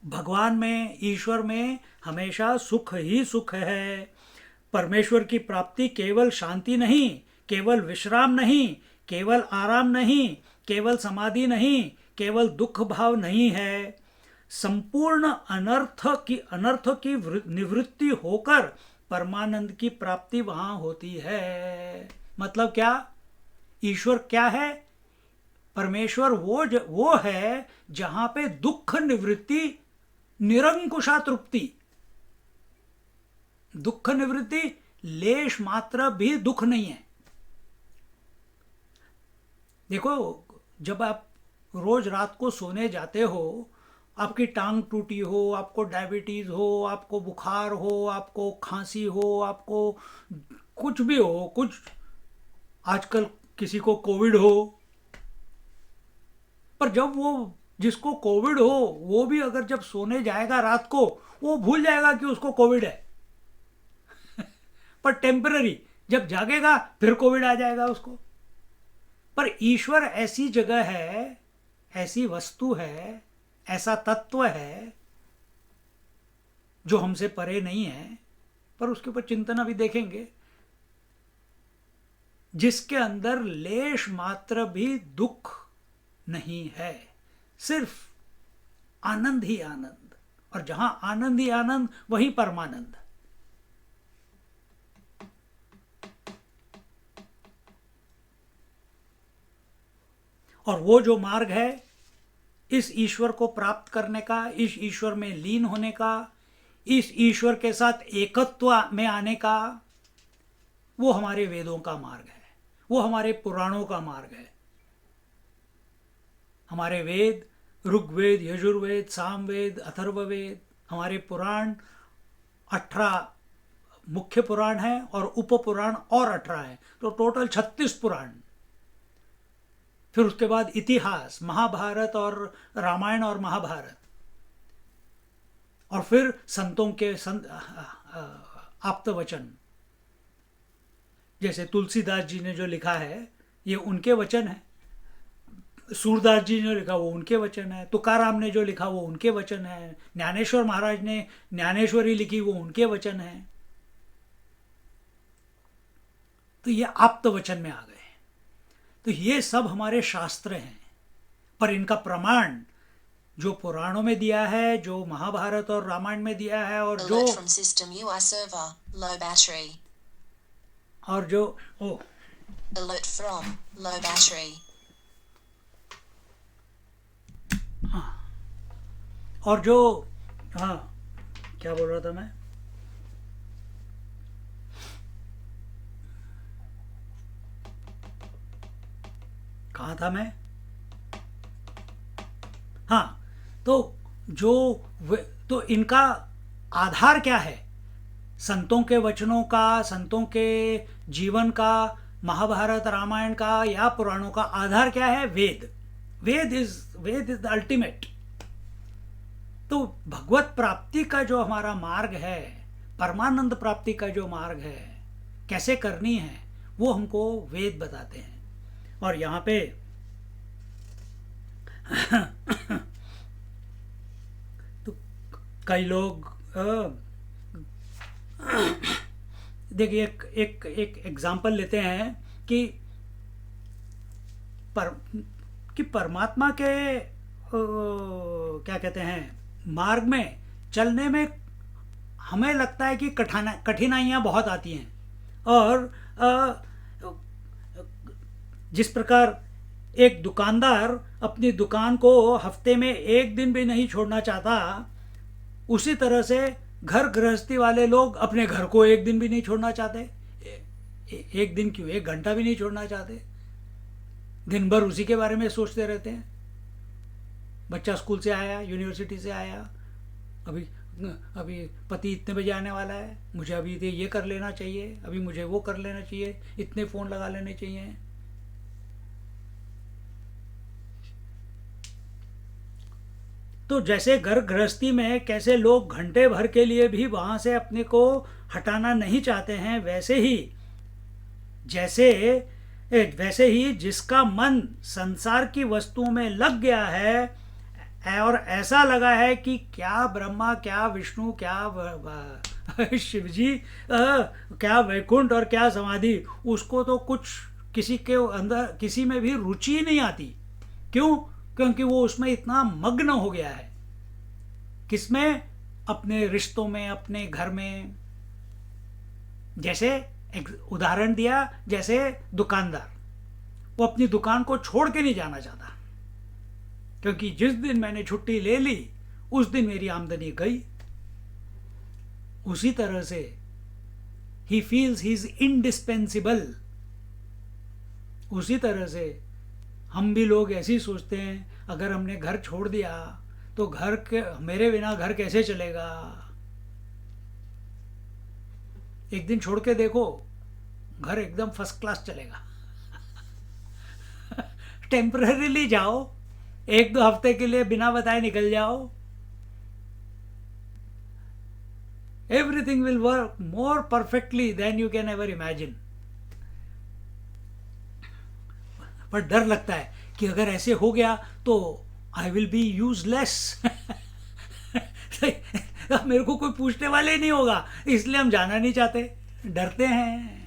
भगवान में, ईश्वर में हमेशा सुख ही सुख है। परमेश्वर की प्राप्ति केवल शांति नहीं, केवल विश्राम नहीं, केवल आराम नहीं, केवल समाधि नहीं, केवल दुख भाव नहीं है। संपूर्ण अनर्थ की निवृत्ति होकर परमानंद की प्राप्ति वहां होती है। मतलब क्या? ईश्वर क्या है? परमेश्वर वो है जहां पे दुख निवृत्ति, निरंकुशा तृप्ति, दुख निवृत्ति, लेश मात्र भी दुख नहीं है। देखो, जब आप रोज रात को सोने जाते हो, आपकी टांग टूटी हो, आपको डायबिटीज हो, आपको बुखार हो, आपको खांसी हो, आपको कुछ भी हो, कुछ आजकल किसी को कोविड हो, पर जब वो जिसको कोविड हो वो भी अगर जब सोने जाएगा रात को, वो भूल जाएगा कि उसको कोविड है। पर टेम्पररी, जब जागेगा फिर कोविड आ जाएगा उसको। पर ईश्वर ऐसी जगह है, ऐसी वस्तु है, ऐसा तत्व है जो हमसे परे नहीं है, पर उसके ऊपर चिंतन अभी देखेंगे, जिसके अंदर लेश मात्र भी दुख नहीं है, सिर्फ आनंद ही आनंद। और जहां आनंद ही आनंद, वहीं परमानंद। और वो जो मार्ग है इस ईश्वर को प्राप्त करने का, इस ईश्वर में लीन होने का, इस ईश्वर के साथ एकत्व में आने का, वो हमारे वेदों का मार्ग है, वो हमारे पुराणों का मार्ग है। हमारे वेद, ऋग्वेद, यजुर्वेद, सामवेद, अथर्ववेद, हमारे पुराण 18 मुख्य पुराण है और उप पुराण और 18 है, तो टोटल 36 पुराण। फिर उसके बाद इतिहास, महाभारत और रामायण और महाभारत, और फिर संतों के आप्त वचन, जैसे तुलसीदास जी ने जो लिखा है ये उनके वचन है, सूरदास जी ने लिखा वो उनके वचन है, तुकाराम ने जो लिखा वो उनके वचन है, ज्ञानेश्वर महाराज ने ज्ञानेश्वरी लिखी वो उनके वचन है। तो ये आप्त वचन में आ गए। तो ये सब हमारे शास्त्र हैं, पर इनका प्रमाण जो पुराणों में दिया है, जो महाभारत और रामायण में दिया है, और जो alert from low battery, हाँ, और जो, हाँ, क्या बोल रहा था मैं? कहाँ था मैं? हाँ, तो तो इनका आधार क्या है? संतों के वचनों का, संतों के जीवन का, महाभारत रामायण का या पुराणों का आधार क्या है? वेद। वेद इज द अल्टीमेट। तो भगवत प्राप्ति का जो हमारा मार्ग है, परमानंद प्राप्ति का जो मार्ग है, कैसे करनी है, वो हमको वेद बताते हैं। और यहाँ पे तो कई लोग देखिए, एक एग्जाम्पल लेते हैं कि परमात्मा के क्या कहते हैं, मार्ग में चलने में हमें लगता है कि कठिनाइयाँ बहुत आती हैं, और जिस प्रकार एक दुकानदार अपनी दुकान को हफ्ते में एक दिन भी नहीं छोड़ना चाहता, उसी तरह से घर गृहस्थी वाले लोग अपने घर को एक दिन भी नहीं छोड़ना चाहते। एक दिन क्यों, एक घंटा भी नहीं छोड़ना चाहते। दिन भर उसी के बारे में सोचते रहते हैं। बच्चा स्कूल से आया, यूनिवर्सिटी से आया, अभी अभी पति इतने बजे आने वाला है, मुझे अभी ये कर लेना चाहिए, अभी मुझे वो कर लेना चाहिए, इतने फ़ोन लगा लेने चाहिए। तो जैसे घर गृहस्थी में कैसे लोग घंटे भर के लिए भी वहाँ से अपने को हटाना नहीं चाहते हैं, वैसे ही जिसका मन संसार की वस्तुओं में लग गया है और ऐसा लगा है कि क्या ब्रह्मा, क्या विष्णु, क्या शिवजी, क्या वैकुंठ और क्या समाधि, उसको तो कुछ किसी के अंदर किसी में भी रुचि नहीं आती। क्यों? क्योंकि वो उसमें इतना मग्न हो गया है। किसमें? अपने रिश्तों में, अपने घर में। जैसे एक उदाहरण दिया, जैसे दुकानदार, वो अपनी दुकान को छोड़ के नहीं जाना चाहता, क्योंकि जिस दिन मैंने छुट्टी ले ली उस दिन मेरी आमदनी गई। उसी तरह से he feels he is indispensable. उसी तरह से हम भी लोग ऐसे ही सोचते हैं, अगर हमने घर छोड़ दिया तो घर के मेरे बिना घर कैसे चलेगा। एक दिन छोड़ के देखो, घर एकदम फर्स्ट क्लास चलेगा। टेम्पररीली जाओ, एक दो हफ्ते के लिए बिना बताए निकल जाओ, everything will work more perfectly than you can ever imagine. पर डर लगता है कि अगर ऐसे हो गया तो आई विल बी यूजलेस। मेरे को कोई पूछने वाले ही नहीं होगा, इसलिए हम जाना नहीं चाहते, डरते हैं।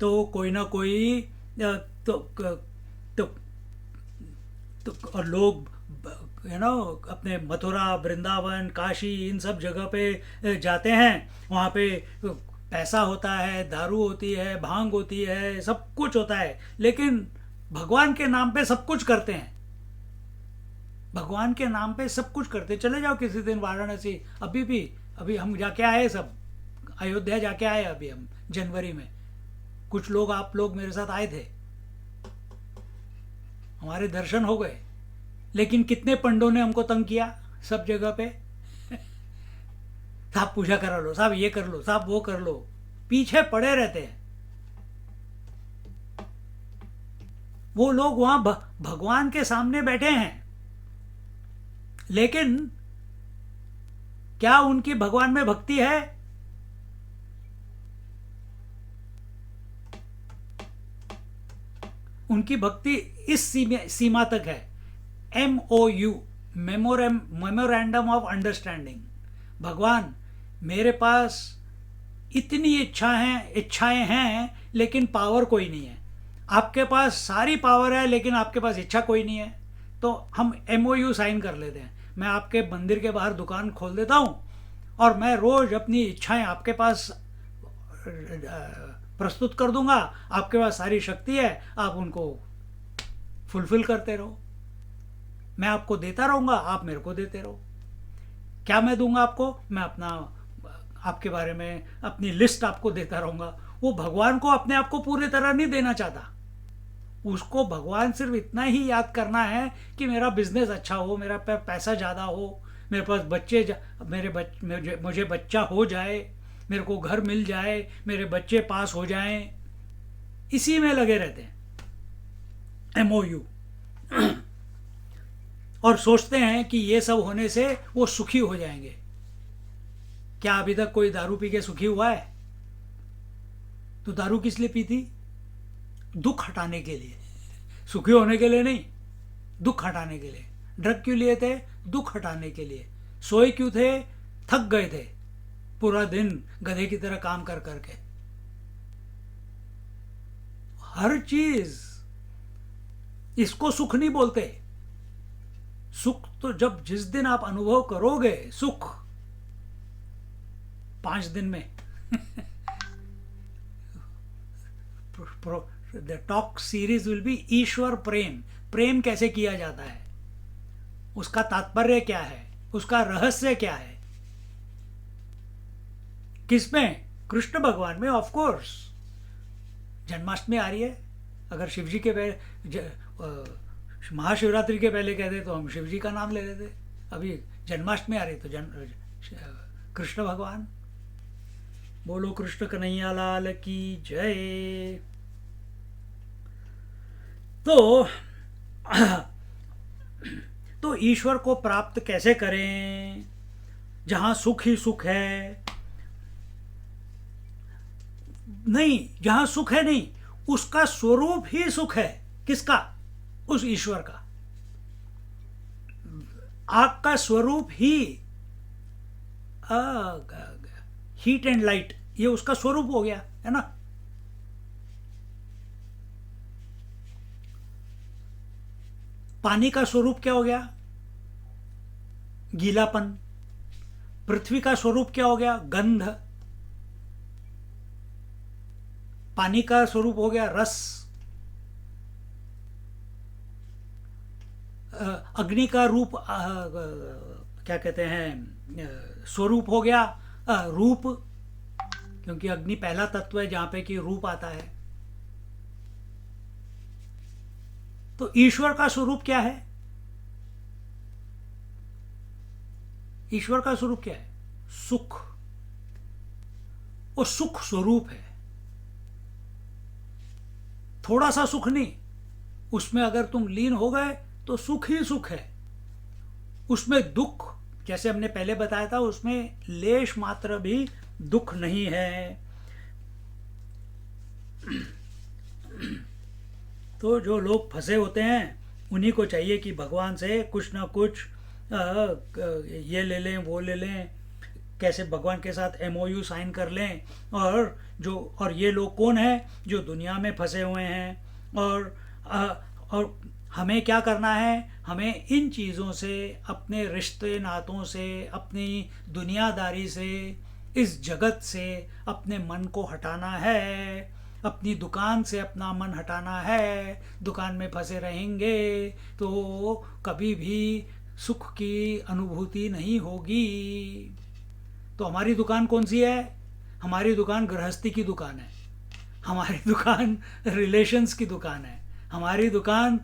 तो कोई ना कोई तो तो, तो और लोग अपने मथुरा, वृंदावन, काशी, इन सब जगह पे जाते हैं। वहाँ पे पैसा होता है, दारू होती है, भांग होती है, सब कुछ होता है, लेकिन भगवान के नाम पे सब कुछ करते हैं। भगवान के नाम पे सब कुछ करते। चले जाओ किसी दिन वाराणसी, अभी हम जाके आए, सब अयोध्या जाके आए अभी हम जनवरी में। कुछ लोग, आप लोग मेरे साथ आए थे, हमारे दर्शन हो गए, लेकिन कितने पंडों ने हमको तंग किया सब जगह पे। साहब पूजा करा लो, साहब ये कर लो, साहब वो कर लो, पीछे पड़े रहते हैं। वो लोग वहां भगवान के सामने बैठे हैं, लेकिन क्या उनकी भगवान में भक्ति है? उनकी भक्ति इस सीमा तक है, MOU, मेमोरेंडम ऑफ अंडरस्टैंडिंग। भगवान, मेरे पास इतनी इच्छाएं हैं लेकिन पावर कोई नहीं है। आपके पास सारी पावर है लेकिन आपके पास इच्छा कोई नहीं है। तो हम MOU साइन कर लेते हैं। मैं आपके मंदिर के बाहर दुकान खोल देता हूँ और मैं रोज अपनी इच्छाएं आपके पास प्रस्तुत कर दूंगा। आपके पास सारी शक्ति है, आप उनको फुलफिल करते रहो। मैं आपको देता रहूंगा, आप मेरे को देते रहो। क्या मैं दूंगा आपको? मैं आपके बारे में अपनी लिस्ट आपको देता रहूंगा। वो भगवान को अपने आप को पूरी तरह नहीं देना चाहता। उसको भगवान सिर्फ इतना ही याद करना है कि मेरा बिजनेस अच्छा हो, मेरा पैसा ज़्यादा हो, मेरे पास मुझे बच्चा हो जाए, मेरे को घर मिल जाए, मेरे बच्चे पास हो जाएं। इसी में लगे रहते हैं, MOU। और सोचते हैं कि ये सब होने से वो सुखी हो जाएंगे। क्या अभी तक कोई दारू पी के सुखी हुआ है? तो दारू किस लिए पी थी? दुख हटाने के लिए, सुखी होने के लिए नहीं, दुख हटाने के लिए। ड्रग क्यों लिए थे? दुख हटाने के लिए। सोए क्यों थे? थक गए थे पूरा दिन गधे की तरह काम कर करके। हर चीज, इसको सुख नहीं बोलते। सुख तो जिस दिन आप अनुभव करोगे सुख, 5 दिन में। The talk series will be Ishwar Prem. प्रेम कैसे किया जाता है, उसका तात्पर्य क्या है, उसका रहस्य क्या है, किसमें? कृष्ण भगवान में। ऑफ कोर्स जन्माष्टमी आ रही है, अगर शिव जी के महाशिवरात्रि के पहले कहते तो हम शिव जी का नाम ले लेते। अभी जन्माष्टमी आ रही तो कृष्ण भगवान। बोलो कृष्ण कन्हैया लाल की जय। तो ईश्वर को प्राप्त कैसे करें जहां सुख ही सुख है? नहीं, जहां सुख है नहीं, उसका स्वरूप ही सुख है। किसका? उस ईश्वर का। आग का स्वरूप ही हीट एंड लाइट, ये उसका स्वरूप हो गया है ना। पानी का स्वरूप क्या हो गया? गीलापन। पृथ्वी का स्वरूप क्या हो गया? गंध। पानी का स्वरूप हो गया रस। अग्नि का रूप क्या कहते हैं, स्वरूप हो गया रूप, क्योंकि अग्नि पहला तत्व है जहां पे कि रूप आता है। तो ईश्वर का स्वरूप क्या है? ईश्वर का स्वरूप क्या है? सुख। वो सुख स्वरूप है, थोड़ा सा सुख नहीं। उसमें अगर तुम लीन हो गए तो सुख ही सुख है। उसमें दुख, जैसे हमने पहले बताया था, उसमें लेश मात्र भी दुख नहीं है। तो जो लोग फंसे होते हैं उन्हीं को चाहिए कि भगवान से कुछ ना कुछ ये ले लें, वो ले लें, कैसे भगवान के साथ MOU साइन कर लें। और ये लोग कौन हैं? जो दुनिया में फंसे हुए हैं। और हमें क्या करना है? हमें इन चीज़ों से, अपने रिश्ते नातों से, अपनी दुनियादारी से, इस जगत से अपने मन को हटाना है। अपनी दुकान से अपना मन हटाना है। दुकान में फंसे रहेंगे तो कभी भी सुख की अनुभूति नहीं होगी। तो हमारी दुकान कौन सी है? हमारी दुकान गृहस्थी की दुकान है। हमारी दुकान रिलेशंस की दुकान है। हमारी दुकान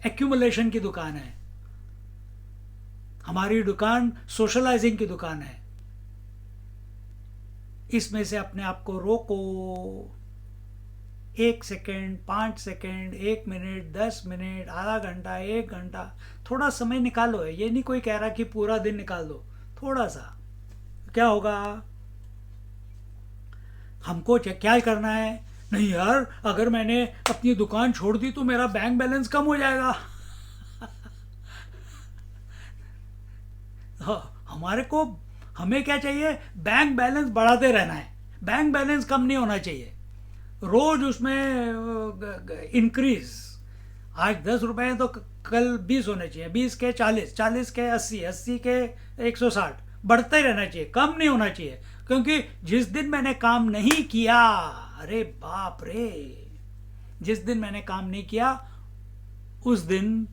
एक्यूमुलेशन की दुकान है। हमारी दुकान सोशलाइजिंग की दुकान है। इसमें से अपने आप को रोको। 1 सेकेंड, 5 सेकेंड, 1 मिनट, 10 मिनट, आधा घंटा, 1 घंटा, थोड़ा समय निकालो। है ये नहीं कोई कह रहा कि पूरा दिन निकाल दो, थोड़ा सा। क्या होगा? हमको क्या करना है? नहीं यार, अगर मैंने अपनी दुकान छोड़ दी तो मेरा बैंक बैलेंस कम हो जाएगा। हमें क्या चाहिए? बैंक बैलेंस बढ़ाते रहना है। बैंक बैलेंस कम नहीं होना चाहिए, रोज उसमें इंक्रीज। आज 10 रुपए हैं तो कल 20 होने चाहिए, 20 के 40, 40 के 80, 80 के 160, बढ़ते रहना चाहिए, कम नहीं होना चाहिए। क्योंकि जिस दिन मैंने काम नहीं किया, अरे बाप रे, जिस दिन मैंने काम नहीं किया उस दिन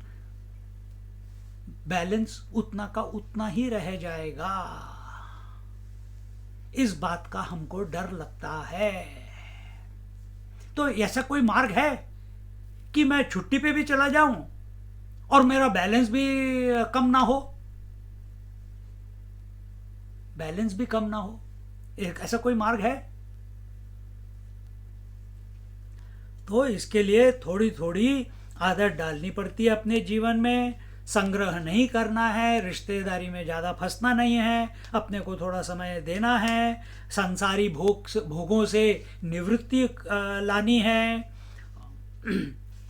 बैलेंस उतना का उतना ही रह जाएगा। इस बात का हमको डर लगता है। तो ऐसा कोई मार्ग है कि मैं छुट्टी पे भी चला जाऊं और मेरा बैलेंस भी कम ना हो? बैलेंस भी कम ना हो, ऐसा कोई मार्ग है? तो इसके लिए थोड़ी थोड़ी आदत डालनी पड़ती है अपने जीवन में। संग्रह नहीं करना है, रिश्तेदारी में ज़्यादा फंसना नहीं है, अपने को थोड़ा समय देना है, संसारी भोगों से निवृत्ति लानी है।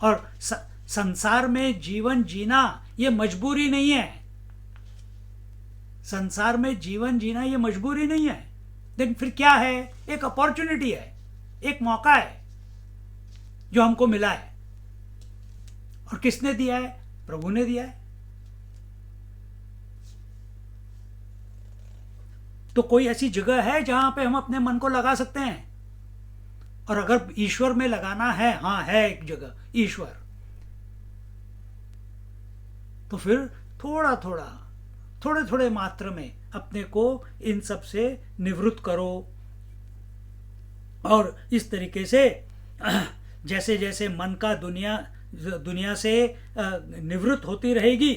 और संसार में जीवन जीना ये मजबूरी नहीं है। संसार में जीवन जीना ये मजबूरी नहीं है। लेकिन फिर क्या है? एक अपॉर्चुनिटी है, एक मौका है जो हमको मिला है। और किसने दिया है? प्रभु ने दिया है। तो कोई ऐसी जगह है जहां पे हम अपने मन को लगा सकते हैं? और अगर ईश्वर में लगाना है, हाँ है एक जगह ईश्वर, तो फिर थोड़ा थोड़ा, थोड़े थोड़े मात्रा में अपने को इन सब से निवृत्त करो। और इस तरीके से जैसे जैसे मन का दुनिया दुनिया से निवृत्त होती रहेगी,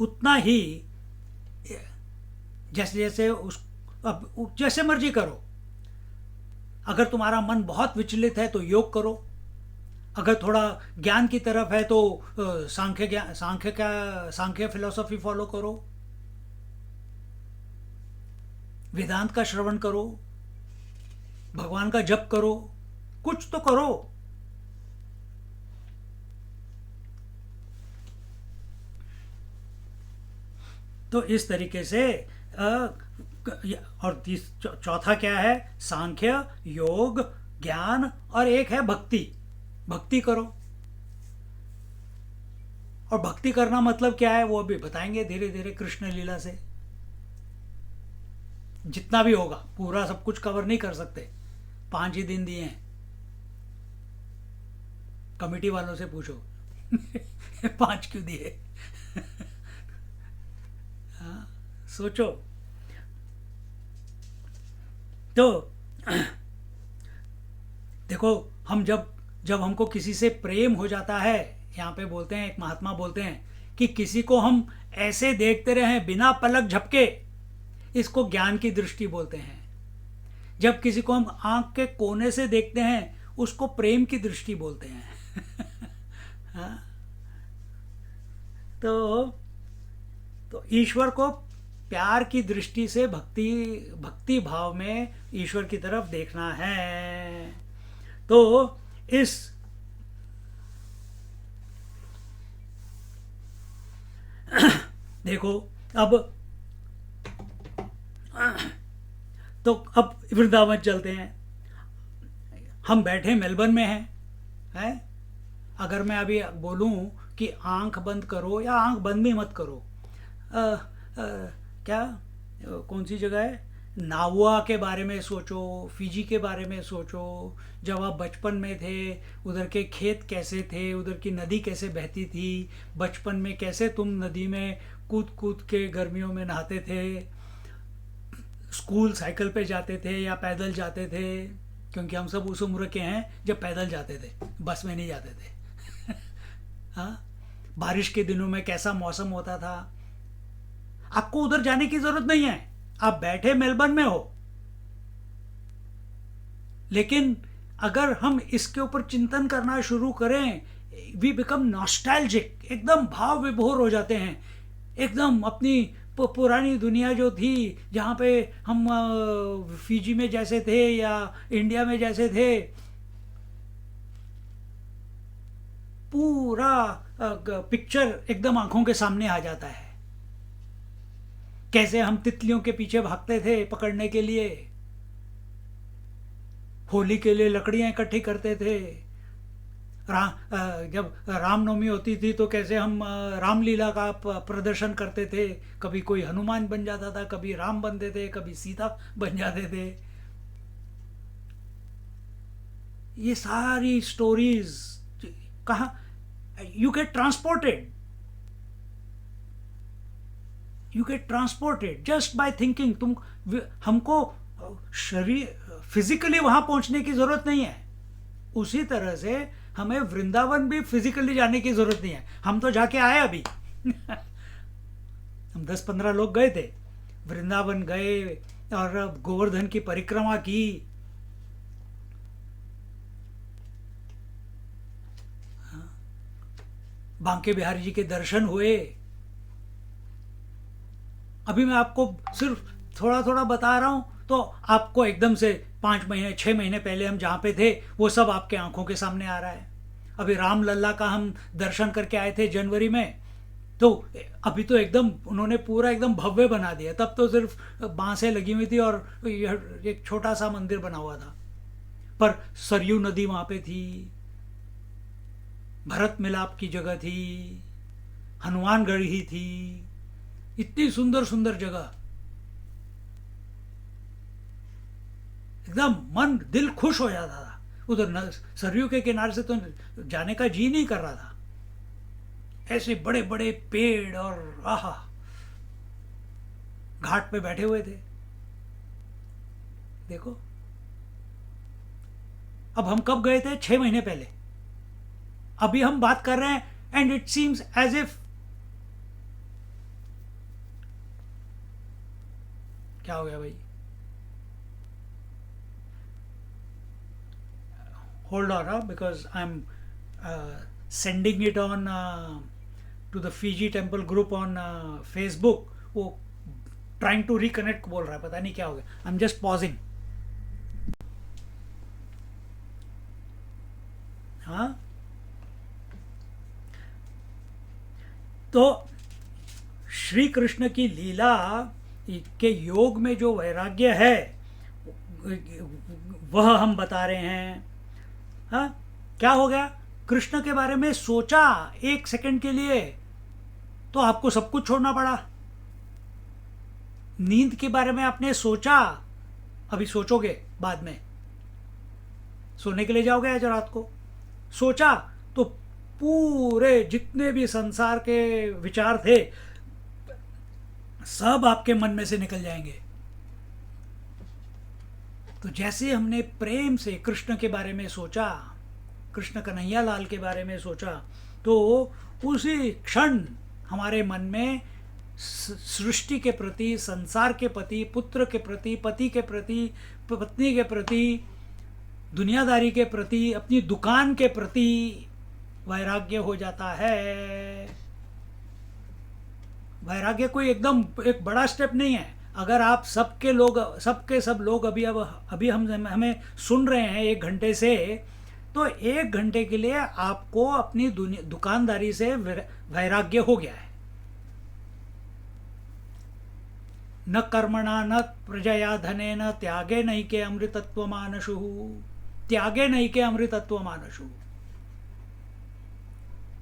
उतना ही, जैसे जैसे उस, अब जैसे मर्जी करो। अगर तुम्हारा मन बहुत विचलित है तो योग करो, अगर थोड़ा ज्ञान की तरफ है तो सांख्य फिलोसॉफी फॉलो करो, वेदांत का श्रवण करो, भगवान का जप करो, कुछ तो करो। तो इस तरीके से और चौथा क्या है? सांख्य, योग, ज्ञान, और एक है भक्ति। भक्ति करो। और भक्ति करना मतलब क्या है वो अभी बताएंगे धीरे धीरे कृष्ण लीला से। जितना भी होगा, पूरा सब कुछ कवर नहीं कर सकते, 5 ही दिन दिए हैं। कमिटी वालों से पूछो 5 क्यों दिए? हाँ, सोचो। तो देखो, हम जब जब हमको किसी से प्रेम हो जाता है, यहाँ पे बोलते हैं, एक महात्मा बोलते हैं कि किसी को हम ऐसे देखते रहे बिना पलक झपके, इसको ज्ञान की दृष्टि बोलते हैं। जब किसी को हम आंख के कोने से देखते हैं, उसको प्रेम की दृष्टि बोलते हैं। हाँ? तो ईश्वर को प्यार की दृष्टि से, भक्ति भाव में ईश्वर की तरफ देखना है। तो इस देखो, अब वृंदावन चलते हैं। हम बैठे मेलबर्न में हैं। अगर मैं अभी बोलूं कि आंख बंद करो, या आंख बंद भी मत करो, क्या कौन सी जगह है, नावुआ के बारे में सोचो, फिजी के बारे में सोचो। जब आप बचपन में थे, उधर के खेत कैसे थे, उधर की नदी कैसे बहती थी, बचपन में कैसे तुम नदी में कूद कूद के गर्मियों में नहाते थे, स्कूल साइकिल पे जाते थे या पैदल जाते थे, क्योंकि हम सब उस उम्र के हैं जब पैदल जाते थे, बस में नहीं जाते थे। हाँ, बारिश के दिनों में कैसा मौसम होता था। आपको उधर जाने की जरूरत नहीं है, आप बैठे मेलबर्न में हो। लेकिन अगर हम इसके ऊपर चिंतन करना शुरू करें, वी बिकम नॉस्टैल्जिक, एकदम भाव विभोर हो जाते हैं, एकदम अपनी पुरानी दुनिया जो थी, जहाँ पे हम फिजी में जैसे थे या इंडिया में जैसे थे, पूरा पिक्चर एकदम आंखों के सामने आ जाता है। कैसे हम तितलियों के पीछे भागते थे पकड़ने के लिए, होली के लिए लकड़ियां इकट्ठी करते थे, जब रामनवमी होती थी तो कैसे हम रामलीला का प्रदर्शन करते थे। कभी कोई हनुमान बन जाता था, कभी राम बनते थे, कभी सीता बन जाते थे। ये सारी स्टोरीज कहाँ, you get transported, you get transported just by thinking. हमको शरीर फिजिकली वहां पहुंचने की जरूरत नहीं है। उसी तरह से हमें वृंदावन भी फिजिकली जाने की जरूरत नहीं है, हम तो जाके आए अभी। हम 10-15 लोग गए थे, वृंदावन गए और गोवर्धन की परिक्रमा की। बांके बिहारी जी के दर्शन हुए। अभी मैं आपको सिर्फ थोड़ा थोड़ा बता रहा हूं, तो आपको एकदम से 5-6 महीने पहले हम जहाँ पे थे वो सब आपके आंखों के सामने आ रहा है। अभी रामलला का हम दर्शन करके आए थे जनवरी में, तो अभी तो एकदम उन्होंने पूरा एकदम भव्य बना दिया। तब तो सिर्फ बांसें लगी हुई थी और एक छोटा सा मंदिर बना हुआ था, पर सरयू नदी वहाँ पे थी। भरत मिलाप की जगह थी, हनुमानगढ़ी थी, इतनी सुंदर सुंदर जगह, एकदम मन दिल खुश हो जाता था। उधर सरयू के किनारे से तो जाने का जी नहीं कर रहा था। ऐसे बड़े बड़े पेड़ और आहा, घाट पे बैठे हुए थे। देखो, अब हम कब गए थे? 6 महीने पहले। अभी हम बात कर रहे हैं and it seems as if, क्या हो गया भाई? Hold on, because I am sending it on to the Fiji temple group on Facebook. वो ट्राइंग टू रिकनेक्ट बोल रहा है, पता नहीं क्या हो गया। I am just pausing. हाँ, तो श्री कृष्ण की लीला के योग में जो वैराग्य है वह हम बता रहे हैं। हाँ, क्या हो गया? कृष्ण के बारे में सोचा 1 सेकंड के लिए तो आपको सब कुछ छोड़ना पड़ा। नींद के बारे में आपने सोचा, अभी सोचोगे बाद में, सोने के लिए जाओगे आज रात को, सोचा तो पूरे जितने भी संसार के विचार थे सब आपके मन में से निकल जाएंगे। तो जैसे हमने प्रेम से कृष्ण के बारे में सोचा, कृष्ण कन्हैया लाल के बारे में सोचा, तो उसी क्षण हमारे मन में सृष्टि के प्रति, संसार के प्रति, पुत्र के प्रति, पति के प्रति, पत्नी के प्रति, दुनियादारी के प्रति, अपनी दुकान के प्रति वैराग्य हो जाता है। वैराग्य कोई एकदम एक बड़ा स्टेप नहीं है। अगर आप सबके सब लोग अभी हम हमें सुन रहे हैं 1 घंटे से, तो 1 घंटे के लिए आपको अपनी दुकानदारी से वैराग्य हो गया है। न कर्मणा न प्रजया धनेन त्यागे नैके अमृतत्व मानशु। त्यागे नैके अमृतत्व मानशु।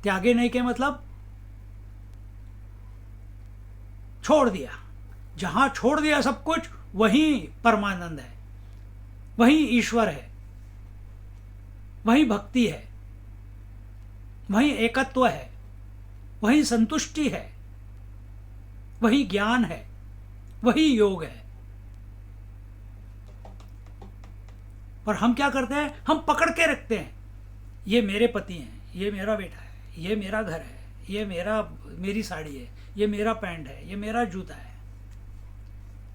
त्यागे नैके मतलब छोड़ दिया। जहां छोड़ दिया सब कुछ, वहीं परमानंद है, वहीं ईश्वर है, वहीं भक्ति है, वहीं एकत्व है, वहीं संतुष्टि है, वहीं ज्ञान है, वही योग है। और हम क्या करते हैं? हम पकड़ के रखते हैं, ये मेरे पति हैं, ये मेरा बेटा है, ये मेरा घर है, ये मेरी साड़ी है, ये मेरा पैंट है, ये मेरा जूता है,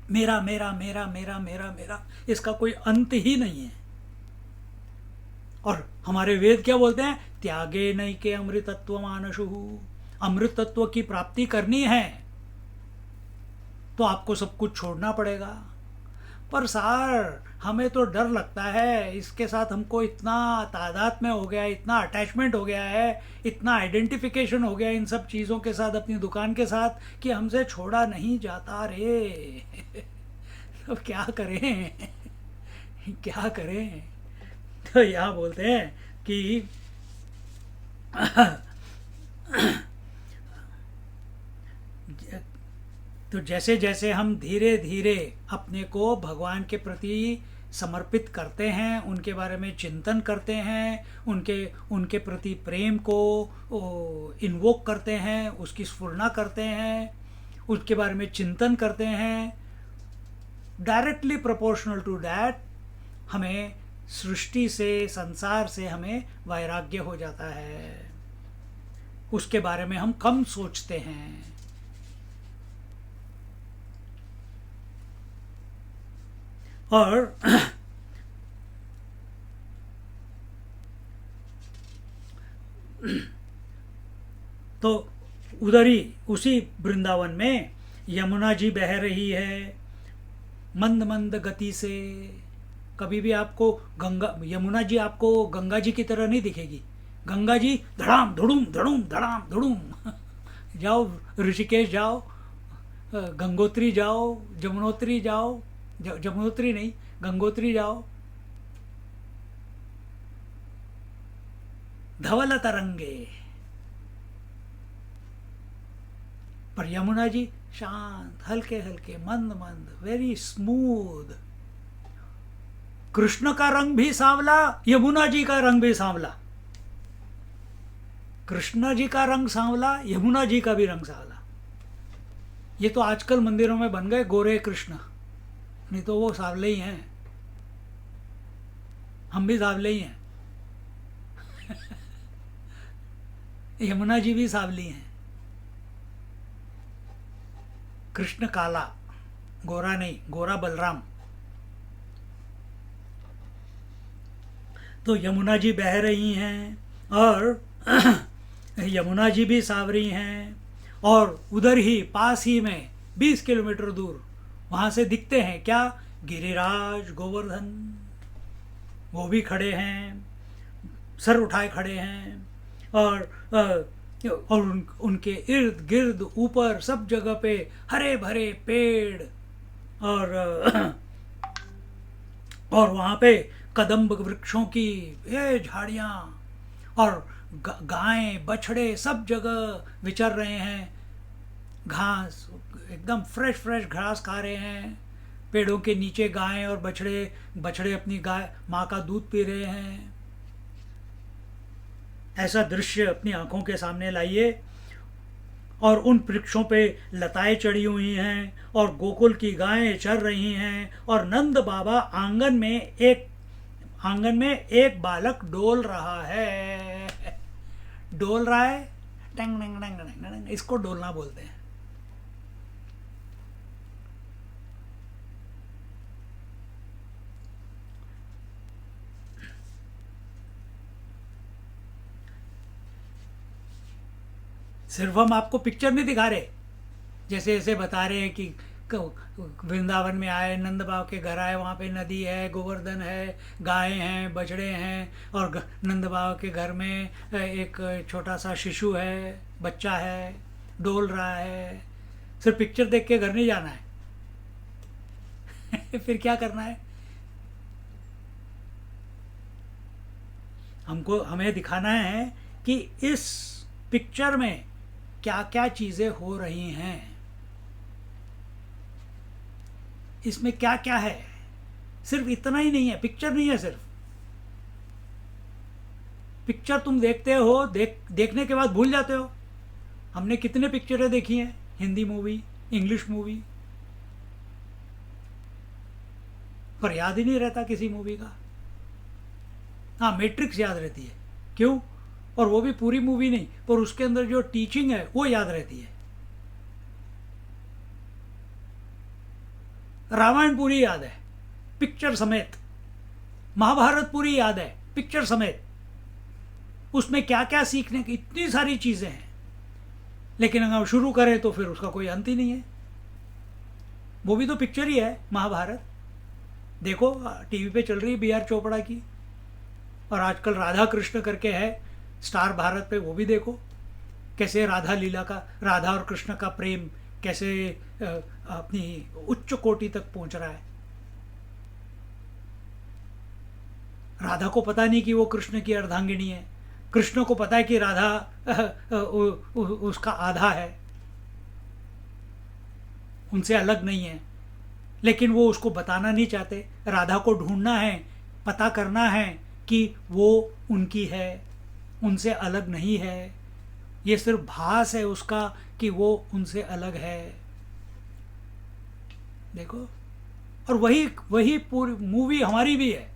मेरा मेरा मेरा मेरा मेरा मेरा, इसका कोई अंत ही नहीं है। और हमारे वेद क्या बोलते हैं? त्यागे नैके अमृतत्व मानशु। अमृत तत्व की प्राप्ति करनी है तो आपको सब कुछ छोड़ना पड़ेगा। पर सार, हमें तो डर लगता है, इसके साथ हमको इतना तादाद में हो गया है, इतना अटैचमेंट हो गया है, इतना आइडेंटिफिकेशन हो गया इन सब चीज़ों के साथ, अपनी दुकान के साथ, कि हमसे छोड़ा नहीं जाता रे। तो क्या करें? क्या करें? तो यहाँ बोलते हैं कि तो जैसे जैसे हम धीरे धीरे अपने को भगवान के प्रति समर्पित करते हैं, उनके बारे में चिंतन करते हैं, उनके प्रति प्रेम को इन्वोक करते हैं, उसकी स्फुरना करते हैं, उसके बारे में चिंतन करते हैं, डायरेक्टली प्रोपोर्शनल टू दैट हमें सृष्टि से, संसार से हमें वैराग्य हो जाता है। उसके बारे में हम कम सोचते हैं। और तो उधर ही उसी वृंदावन में यमुना जी बह रही है मंद मंद गति से। कभी भी आपको यमुना जी आपको गंगा जी की तरह नहीं दिखेगी। गंगा जी धड़ाम धड़ूम धड़ूम धड़ाम धड़ूम। जाओ ऋषिकेश जाओ, गंगोत्री जाओ, जमुनोत्री जाओ, जमुनोत्री नहीं, गंगोत्री जाओ, धवल तरंगे। पर यमुना जी शांत, हल्के हल्के, मंद मंद, वेरी स्मूथ। कृष्ण का रंग भी सांवला, यमुना जी का रंग भी सांवला। कृष्ण जी का रंग सांवला, यमुना जी का भी रंग सांवला। ये तो आजकल मंदिरों में बन गए गोरे कृष्ण, नहीं तो वो सांवले ही हैं। हम भी सांवले ही हैं। यमुना जी भी सांवली हैं। कृष्ण काला, गोरा नहीं, गोरा बलराम। तो यमुना जी बह रही हैं और यमुना जी भी सांवरी हैं। और उधर ही पास ही में 20 किलोमीटर दूर वहाँ से दिखते हैं क्या, गिरिराज गोवर्धन, वो भी खड़े हैं, सर उठाए खड़े हैं। और उनके इर्द गिर्द ऊपर सब जगह पे हरे भरे पेड़ और वहाँ पे कदम्ब वृक्षों की ये झाड़ियाँ, और गायें बछड़े सब जगह विचर रहे हैं। घास एकदम फ्रेश फ्रेश घास खा रहे हैं। पेड़ों के नीचे गायें और बछड़े बछड़े अपनी गाय माँ का दूध पी रहे हैं। ऐसा दृश्य अपनी आंखों के सामने लाइए। और उन वृक्षों पे लताएं चढ़ी हुई हैं और गोकुल की गायें चर रही हैं। और नंद बाबा आंगन में एक बालक डोल रहा है। डोल रहा है, टंग टंग टंग टंग टंग, इसको डोलना बोलते हैं। सिर्फ हम आपको पिक्चर नहीं दिखा रहे, जैसे ऐसे बता रहे हैं कि वृंदावन में आए, नंद बाबा के घर आए, वहाँ पे नदी है, गोवर्धन है, गायें हैं, बछड़े हैं, और नंद बाबा के घर में एक छोटा सा शिशु है, बच्चा है, डोल रहा है। सिर्फ पिक्चर देख के घर नहीं जाना है। फिर क्या करना है? हमें दिखाना है कि इस पिक्चर में क्या क्या चीज़ें हो रही हैं, इसमें क्या क्या है। सिर्फ इतना ही नहीं है, पिक्चर नहीं है सिर्फ। पिक्चर तुम देखते हो, देखने के बाद भूल जाते हो। हमने कितने पिक्चरें देखी हैं, हिंदी मूवी, इंग्लिश मूवी, पर याद ही नहीं रहता किसी मूवी का। हाँ, मैट्रिक्स याद रहती है। क्यों? और वो भी पूरी मूवी नहीं, पर उसके अंदर जो टीचिंग है वो याद रहती है। रामायण पूरी याद है, पिक्चर समेत। महाभारत पूरी याद है, पिक्चर समेत। उसमें क्या क्या सीखने की इतनी सारी चीजें हैं, लेकिन अगर शुरू करें तो फिर उसका कोई अंत ही नहीं है। वो भी तो पिक्चर ही है, महाभारत। देखो, टीवी पे चल रही है बी.आर. चोपड़ा की, और आजकल राधा कृष्ण करके है स्टार भारत पे, वो भी देखो कैसे राधा और कृष्ण का प्रेम कैसे अपनी उच्च कोटि तक पहुंच रहा है। राधा को पता नहीं कि वो कृष्ण की अर्धांगिनी है, कृष्ण को पता है कि राधा उसका आधा है, उनसे अलग नहीं है, लेकिन वो उसको बताना नहीं चाहते। राधा को ढूंढना है, पता करना है कि वो उनकी है, उनसे अलग नहीं है। ये सिर्फ भास है उसका कि वो उनसे अलग है। देखो, और वही पूरी मूवी हमारी भी है,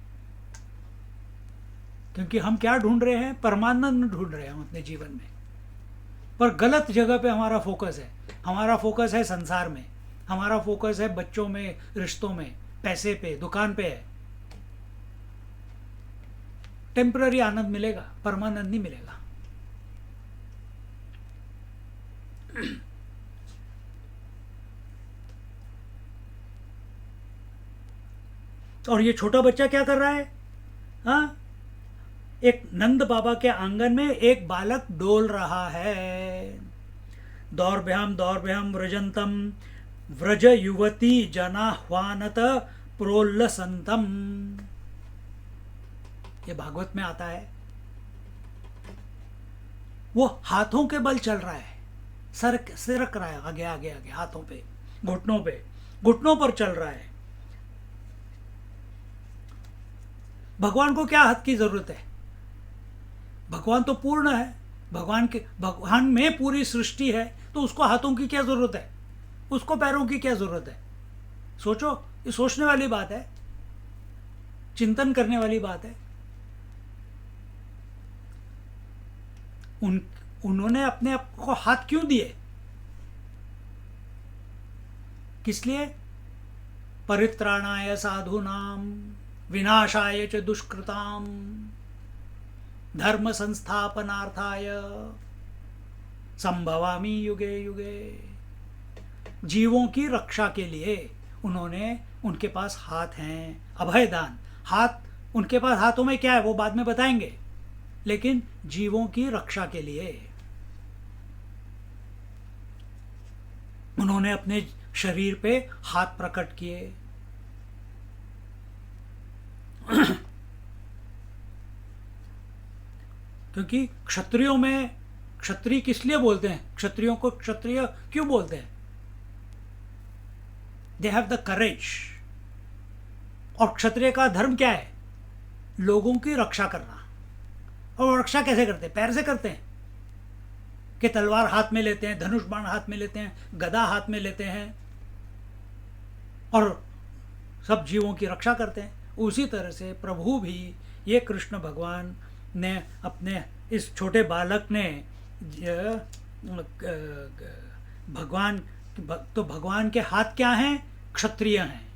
क्योंकि हम क्या ढूंढ रहे हैं? परमानंद ढूंढ रहे हैं हम अपने जीवन में, पर गलत जगह पे हमारा फोकस है। हमारा फोकस है संसार में, हमारा फोकस है बच्चों में, रिश्तों में, पैसे पे, दुकान पे है। टेम्पररी आनंद मिलेगा, परमानंद नहीं मिलेगा। और ये छोटा बच्चा क्या कर रहा है? हाँ, एक नंद बाबा के आंगन में एक बालक डोल रहा है। दौर्भ्याम व्रजंतम व्रज युवती जनाह्वानत प्रोल्लसंतम। ये भागवत में आता है। वो हाथों के बल चल रहा है, सरक रहा है आगे आगे आगे, हाथों पे, घुटनों पर चल रहा है। भगवान को क्या हाथ की जरूरत है? भगवान तो पूर्ण है, भगवान में पूरी सृष्टि है, तो उसको हाथों की क्या जरूरत है? उसको पैरों की क्या जरूरत है? सोचो, ये सोचने वाली बात है, चिंतन करने वाली बात है। उन्होंने अपने आप को हाथ क्यों दिए? किस लिए? परित्राणाय साधूनाम विनाशाय च दुष्कृताम धर्म संस्थापनार्थाय संभवामि युगे युगे। जीवों की रक्षा के लिए उन्होंने, उनके पास हाथ हैं, अभयदान। हाथ उनके पास, हाथों में क्या है वो बाद में बताएंगे, लेकिन जीवों की रक्षा के लिए उन्होंने अपने शरीर पे हाथ प्रकट किए। क्योंकि क्षत्रियों में, क्षत्रिय किस लिए बोलते हैं? क्षत्रियों को क्षत्रिय क्यों बोलते हैं? They have the courage. और क्षत्रिय का धर्म क्या है? लोगों की रक्षा करना। और रक्षा कैसे करते हैं? पैर से करते हैं कि तलवार हाथ में लेते हैं, धनुष बाण हाथ में लेते हैं, गदा हाथ में लेते हैं और सब जीवों की रक्षा करते हैं। उसी तरह से प्रभु भी, ये कृष्ण भगवान ने अपने इस छोटे बालक ने भगवान, तो भगवान के हाथ क्या हैं? क्षत्रिय हैं।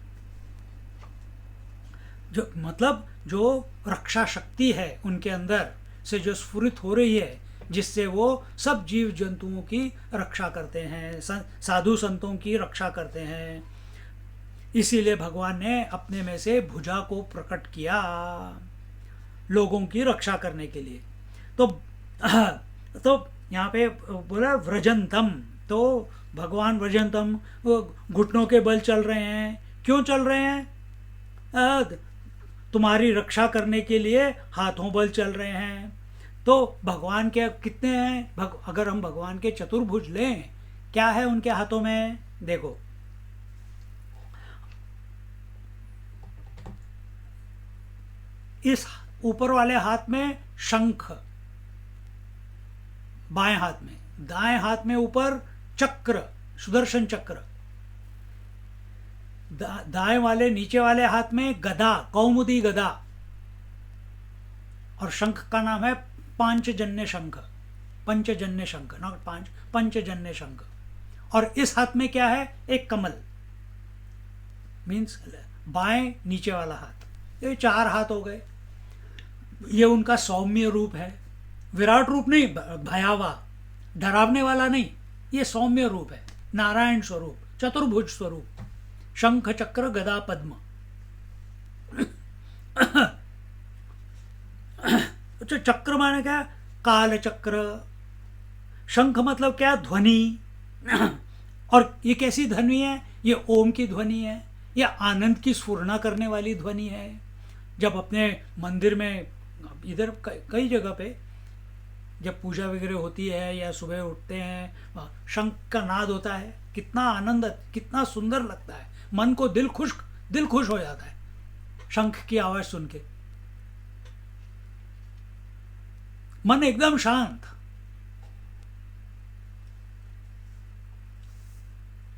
जो मतलब जो रक्षा शक्ति है उनके अंदर से जो स्फुरित हो रही है, जिससे वो सब जीव जंतुओं की रक्षा करते हैं, साधु संतों की रक्षा करते हैं। इसीलिए भगवान ने अपने में से भुजा को प्रकट किया लोगों की रक्षा करने के लिए। तो यहाँ पे बोला व्रजंतम, तो भगवान व्रजंतम, वो घुटनों के बल चल रहे हैं। क्यों चल रहे हैं? तुम्हारी रक्षा करने के लिए हाथों बल चल रहे हैं। तो भगवान के कितने हैं? अगर हम भगवान के चतुर्भुज लें, क्या है उनके हाथों में? देखो, इस ऊपर वाले हाथ में शंख, बाएं हाथ में, दाएं हाथ में ऊपर चक्र, सुदर्शन चक्र, दाएं वाले नीचे वाले हाथ में गदा, कौमुदी गदा, और शंख का नाम है पांचजन्य शंख, पंचजन्य शंख, नॉट पांच, पंचजन्य शंख। और इस हाथ में क्या है? एक कमल, मीन्स बाएं नीचे वाला हाथ। ये 4 हाथ हो गए। ये उनका सौम्य रूप है, विराट रूप नहीं, भयावह डरावने वाला नहीं, ये सौम्य रूप है, नारायण स्वरूप, चतुर्भुज स्वरूप, शंख चक्र गदा पद्म। अच्छा, चक्र माने क्या? काल चक्र। शंख मतलब क्या? ध्वनि। और ये कैसी ध्वनि है? ये ओम की ध्वनि है, ये आनंद की स्फुरना करने वाली ध्वनि है। जब अपने मंदिर में, इधर कई जगह पे जब पूजा वगैरह होती है या सुबह उठते हैं, शंख का नाद होता है, कितना आनंद, कितना सुंदर लगता है, मन को दिल खुश हो जाता है शंख की आवाज सुन के, मन एकदम शांत।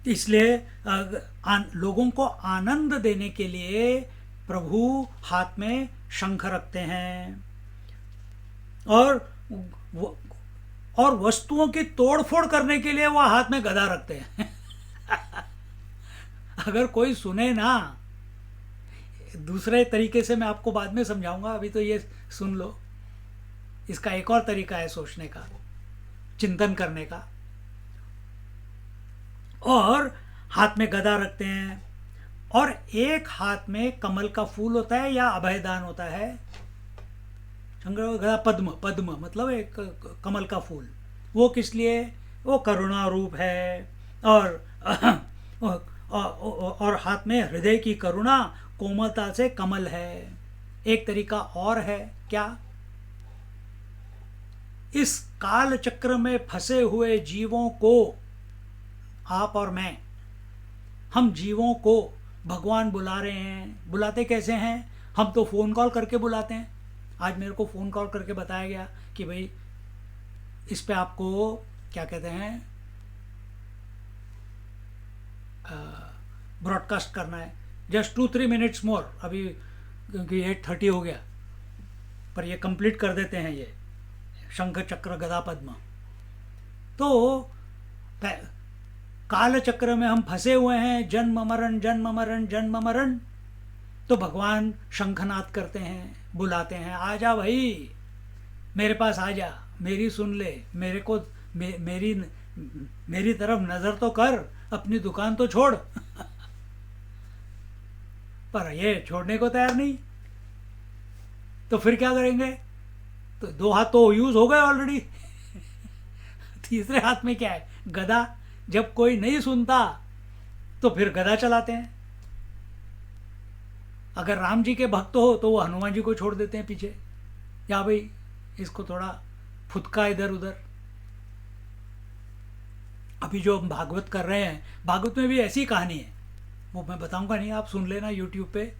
इसलिए लोगों को आनंद देने के लिए प्रभु हाथ में शंख रखते हैं। और वस्तुओं की तोड़फोड़ करने के लिए वो हाथ में गदा रखते हैं। अगर कोई सुने ना, दूसरे तरीके से मैं आपको बाद में समझाऊंगा, अभी तो ये सुन लो। इसका एक और तरीका है सोचने का, चिंतन करने का। और हाथ में गदा रखते हैं, और एक हाथ में कमल का फूल होता है या अभयदान होता है। शंकर गदा पद्म, पद्म मतलब एक कमल का फूल। वो किस लिए? वो करुणा रूप है। और हाथ में हृदय की करुणा, कोमलता से कमल है। एक तरीका और है, क्या? इस काल चक्र में फंसे हुए जीवों को, आप और मैं, हम जीवों को भगवान बुला रहे हैं। बुलाते कैसे हैं? हम तो फ़ोन कॉल करके बुलाते हैं। आज मेरे को फ़ोन कॉल करके बताया गया कि भाई इस पे आपको क्या कहते हैं, ब्रॉडकास्ट करना है, जस्ट 2-3 मिनट्स मोर। अभी क्योंकि 8:30 हो गया, पर ये कंप्लीट कर देते हैं ये शंख चक्र गदा पद्म। तो काल चक्र में हम फंसे हुए हैं, जन्म मरण जन्म मरण जन्म मरण। तो भगवान शंखनाद करते हैं, बुलाते हैं, आजा भाई मेरे पास आजा, मेरी सुन ले, मेरे को मेरी तरफ नजर तो कर, अपनी दुकान तो छोड़। पर ये छोड़ने को तैयार नहीं। तो फिर क्या करेंगे? तो 2 हाथ तो यूज हो गए ऑलरेडी। तीसरे हाथ में क्या है? गदा। जब कोई नहीं सुनता तो फिर गदा चलाते हैं। अगर राम जी के भक्त हो तो वो हनुमान जी को छोड़ देते हैं पीछे, या भाई इसको थोड़ा फुदका इधर उधर। अभी जो हम भागवत कर रहे हैं, भागवत में भी ऐसी कहानी है, वो मैं बताऊंगा नहीं, आप सुन लेना यूट्यूब पे,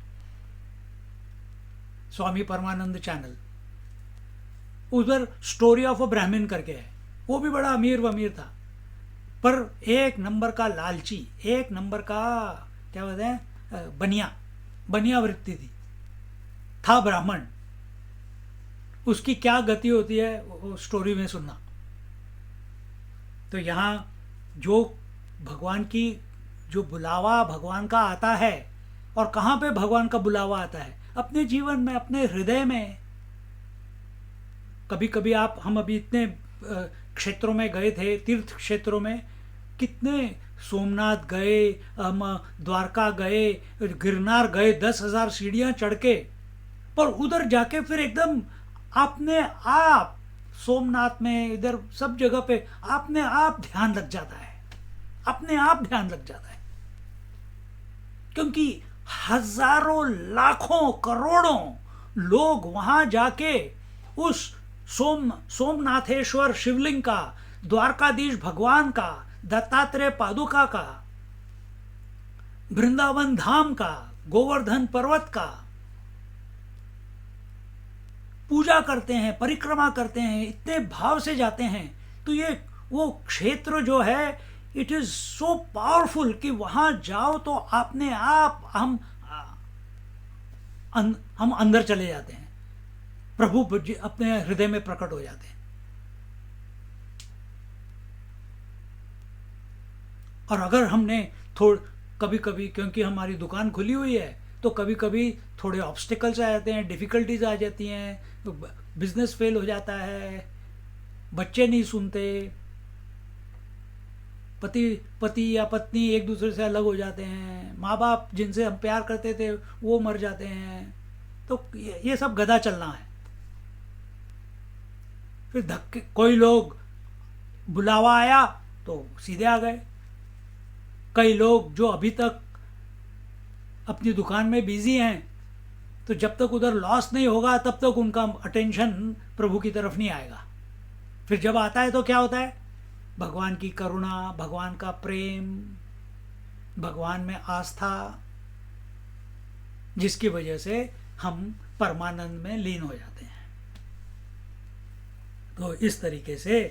स्वामी परमानंद चैनल। उधर स्टोरी ऑफ अ ब्राह्मण करके है, वो भी बड़ा अमीर वमीर था, पर एक नंबर का लालची, एक नंबर का क्या बोलते हैं, बनिया वृत्ति थी, था ब्राह्मण। उसकी क्या गति होती है वो स्टोरी में सुनना। तो यहाँ जो भगवान की जो बुलावा भगवान का आता है, और कहाँ पे भगवान का बुलावा आता है? अपने जीवन में, अपने हृदय में। कभी कभी हम अभी इतने क्षेत्रों में गए थे, तीर्थ क्षेत्रों में, कितने सोमनाथ गए, हम द्वारका गए, गिरनार गए, 10,000 सीढ़ियाँ चढ़ के, पर उधर जाके फिर एकदम अपने आप सोमनाथ में, इधर सब जगह पे अपने आप ध्यान लग जाता है, अपने आप ध्यान लग जाता है। क्योंकि हजारों लाखों करोड़ों लोग वहां जाके उस सोमनाथेश्वर शिवलिंग का, द्वारकाधीश भगवान का, दत्तात्रेय पादुका का, वृंदावन धाम का, गोवर्धन पर्वत का पूजा करते हैं, परिक्रमा करते हैं, इतने भाव से जाते हैं। तो ये वो क्षेत्र जो है, इट इज सो पावरफुल कि वहां जाओ तो अपने आप हम अंदर चले जाते हैं, प्रभु अपने हृदय में प्रकट हो जाते हैं। और अगर हमने कभी कभी, क्योंकि हमारी दुकान खुली हुई है, तो कभी कभी थोड़े ऑब्स्टिकल्स आ जाते हैं, डिफिकल्टीज आ जाती हैं, बिजनेस फेल हो जाता है, बच्चे नहीं सुनते, पति या पत्नी एक दूसरे से अलग हो जाते हैं, माँ बाप जिनसे हम प्यार करते थे वो मर जाते हैं। तो ये सब गधा चलना है। फिर धक्के, कोई लोग बुलावा आया तो सीधे आ गए। कई लोग जो अभी तक अपनी दुकान में बिजी हैं, तो जब तक उधर लॉस नहीं होगा तब तक उनका अटेंशन प्रभु की तरफ नहीं आएगा। फिर जब आता है तो क्या होता है? भगवान की करुणा, भगवान का प्रेम, भगवान में आस्था, जिसकी वजह से हम परमानंद में लीन हो जाते हैं। तो इस तरीके से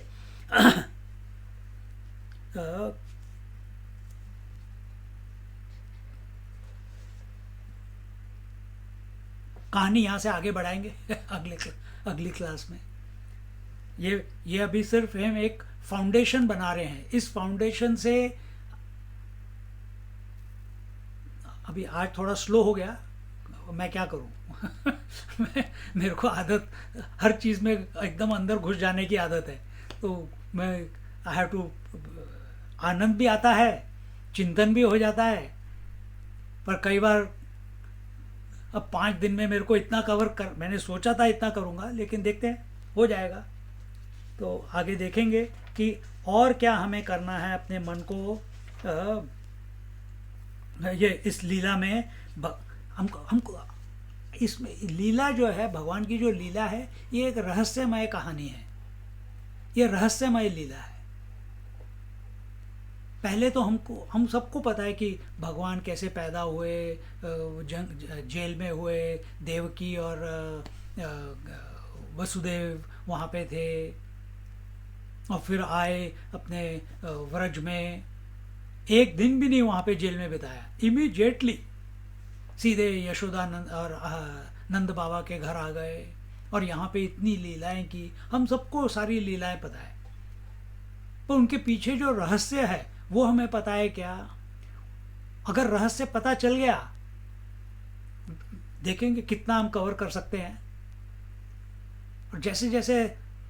कहानी यहाँ से आगे बढ़ाएंगे अगली क्लास में। ये अभी सिर्फ हम एक फाउंडेशन बना रहे हैं। इस फाउंडेशन से अभी आज थोड़ा स्लो हो गया, मैं क्या करूं। मेरे को आदत हर चीज़ में एकदम अंदर घुस जाने की आदत है, तो मैं आई हैव टू, आनंद भी आता है, चिंतन भी हो जाता है, पर कई बार अब 5 दिन में मेरे को इतना कवर कर, मैंने सोचा था इतना करूँगा, लेकिन देखते हैं हो जाएगा। तो आगे देखेंगे कि और क्या हमें करना है अपने मन को ये इस लीला में। हमको इसमें लीला जो है, भगवान की जो लीला है, ये एक रहस्यमय कहानी है। ये रहस्यमय लीला है। पहले तो हम सबको पता है कि भगवान कैसे पैदा हुए, जेल में हुए, देवकी और वसुदेव वहाँ पे थे, और फिर आए अपने व्रज में। एक दिन भी नहीं वहाँ पे जेल में बिताया, इमीडिएटली सीधे यशोदा नंद और नंद बाबा के घर आ गए, और यहाँ पे इतनी लीलाएं की। हम सबको सारी लीलाएं पता है, पर उनके पीछे जो रहस्य है वो हमें पता है क्या? अगर रहस्य पता चल गया, देखेंगे कितना हम कवर कर सकते हैं। और जैसे जैसे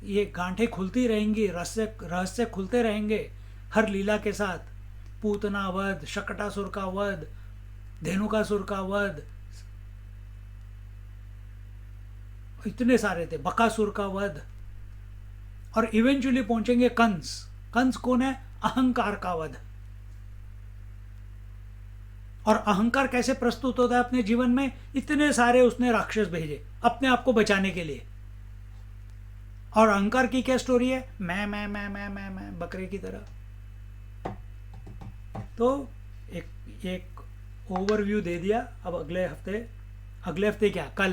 ये गांठें खुलती रहेंगी, रहस्य रहस्य खुलते रहेंगे हर लीला के साथ, पूतना वध, शकटासुर का वध, धेनुकासुर का वध, इतने सारे थे, बकासुर का वध, और इवेंचुअली पहुंचेंगे कंस। कंस कौन है? अहंकार का वध। और अहंकार कैसे प्रस्तुत होता है अपने जीवन में? इतने सारे उसने राक्षस भेजे अपने आप को बचाने के लिए। और अहंकार की क्या स्टोरी है? मैं बकरे की तरह। तो एक ओवरव्यू दे दिया। अब अगले हफ्ते क्या, कल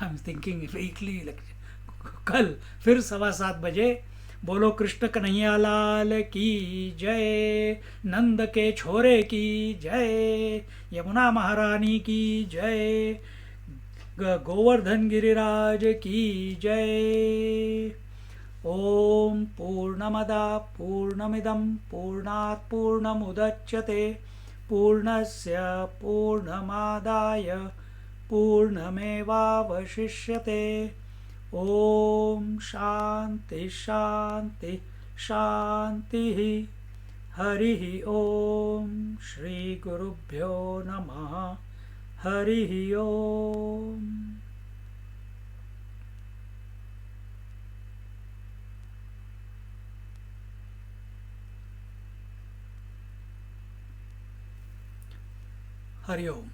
आई एम थिंकिंग वीकली, कल फिर 7:15 बोलो कृष्ण कन्हैया लाल की जय, नंद के छोरे की जय, यमुना महारानी की जय, गोवर्धन गिरिराज की जय। ओम पूर्णमदा पूर्णमिदं पूर्णात् पूर्णमुदच्यते पूर्णस्य पूर्णमादाय पूर्णमेवावशिष्यते। ओम शांति शांति शांति। हरि ओम। श्री गुरुभ्यो नमः। हरि ओम। हरि ओम।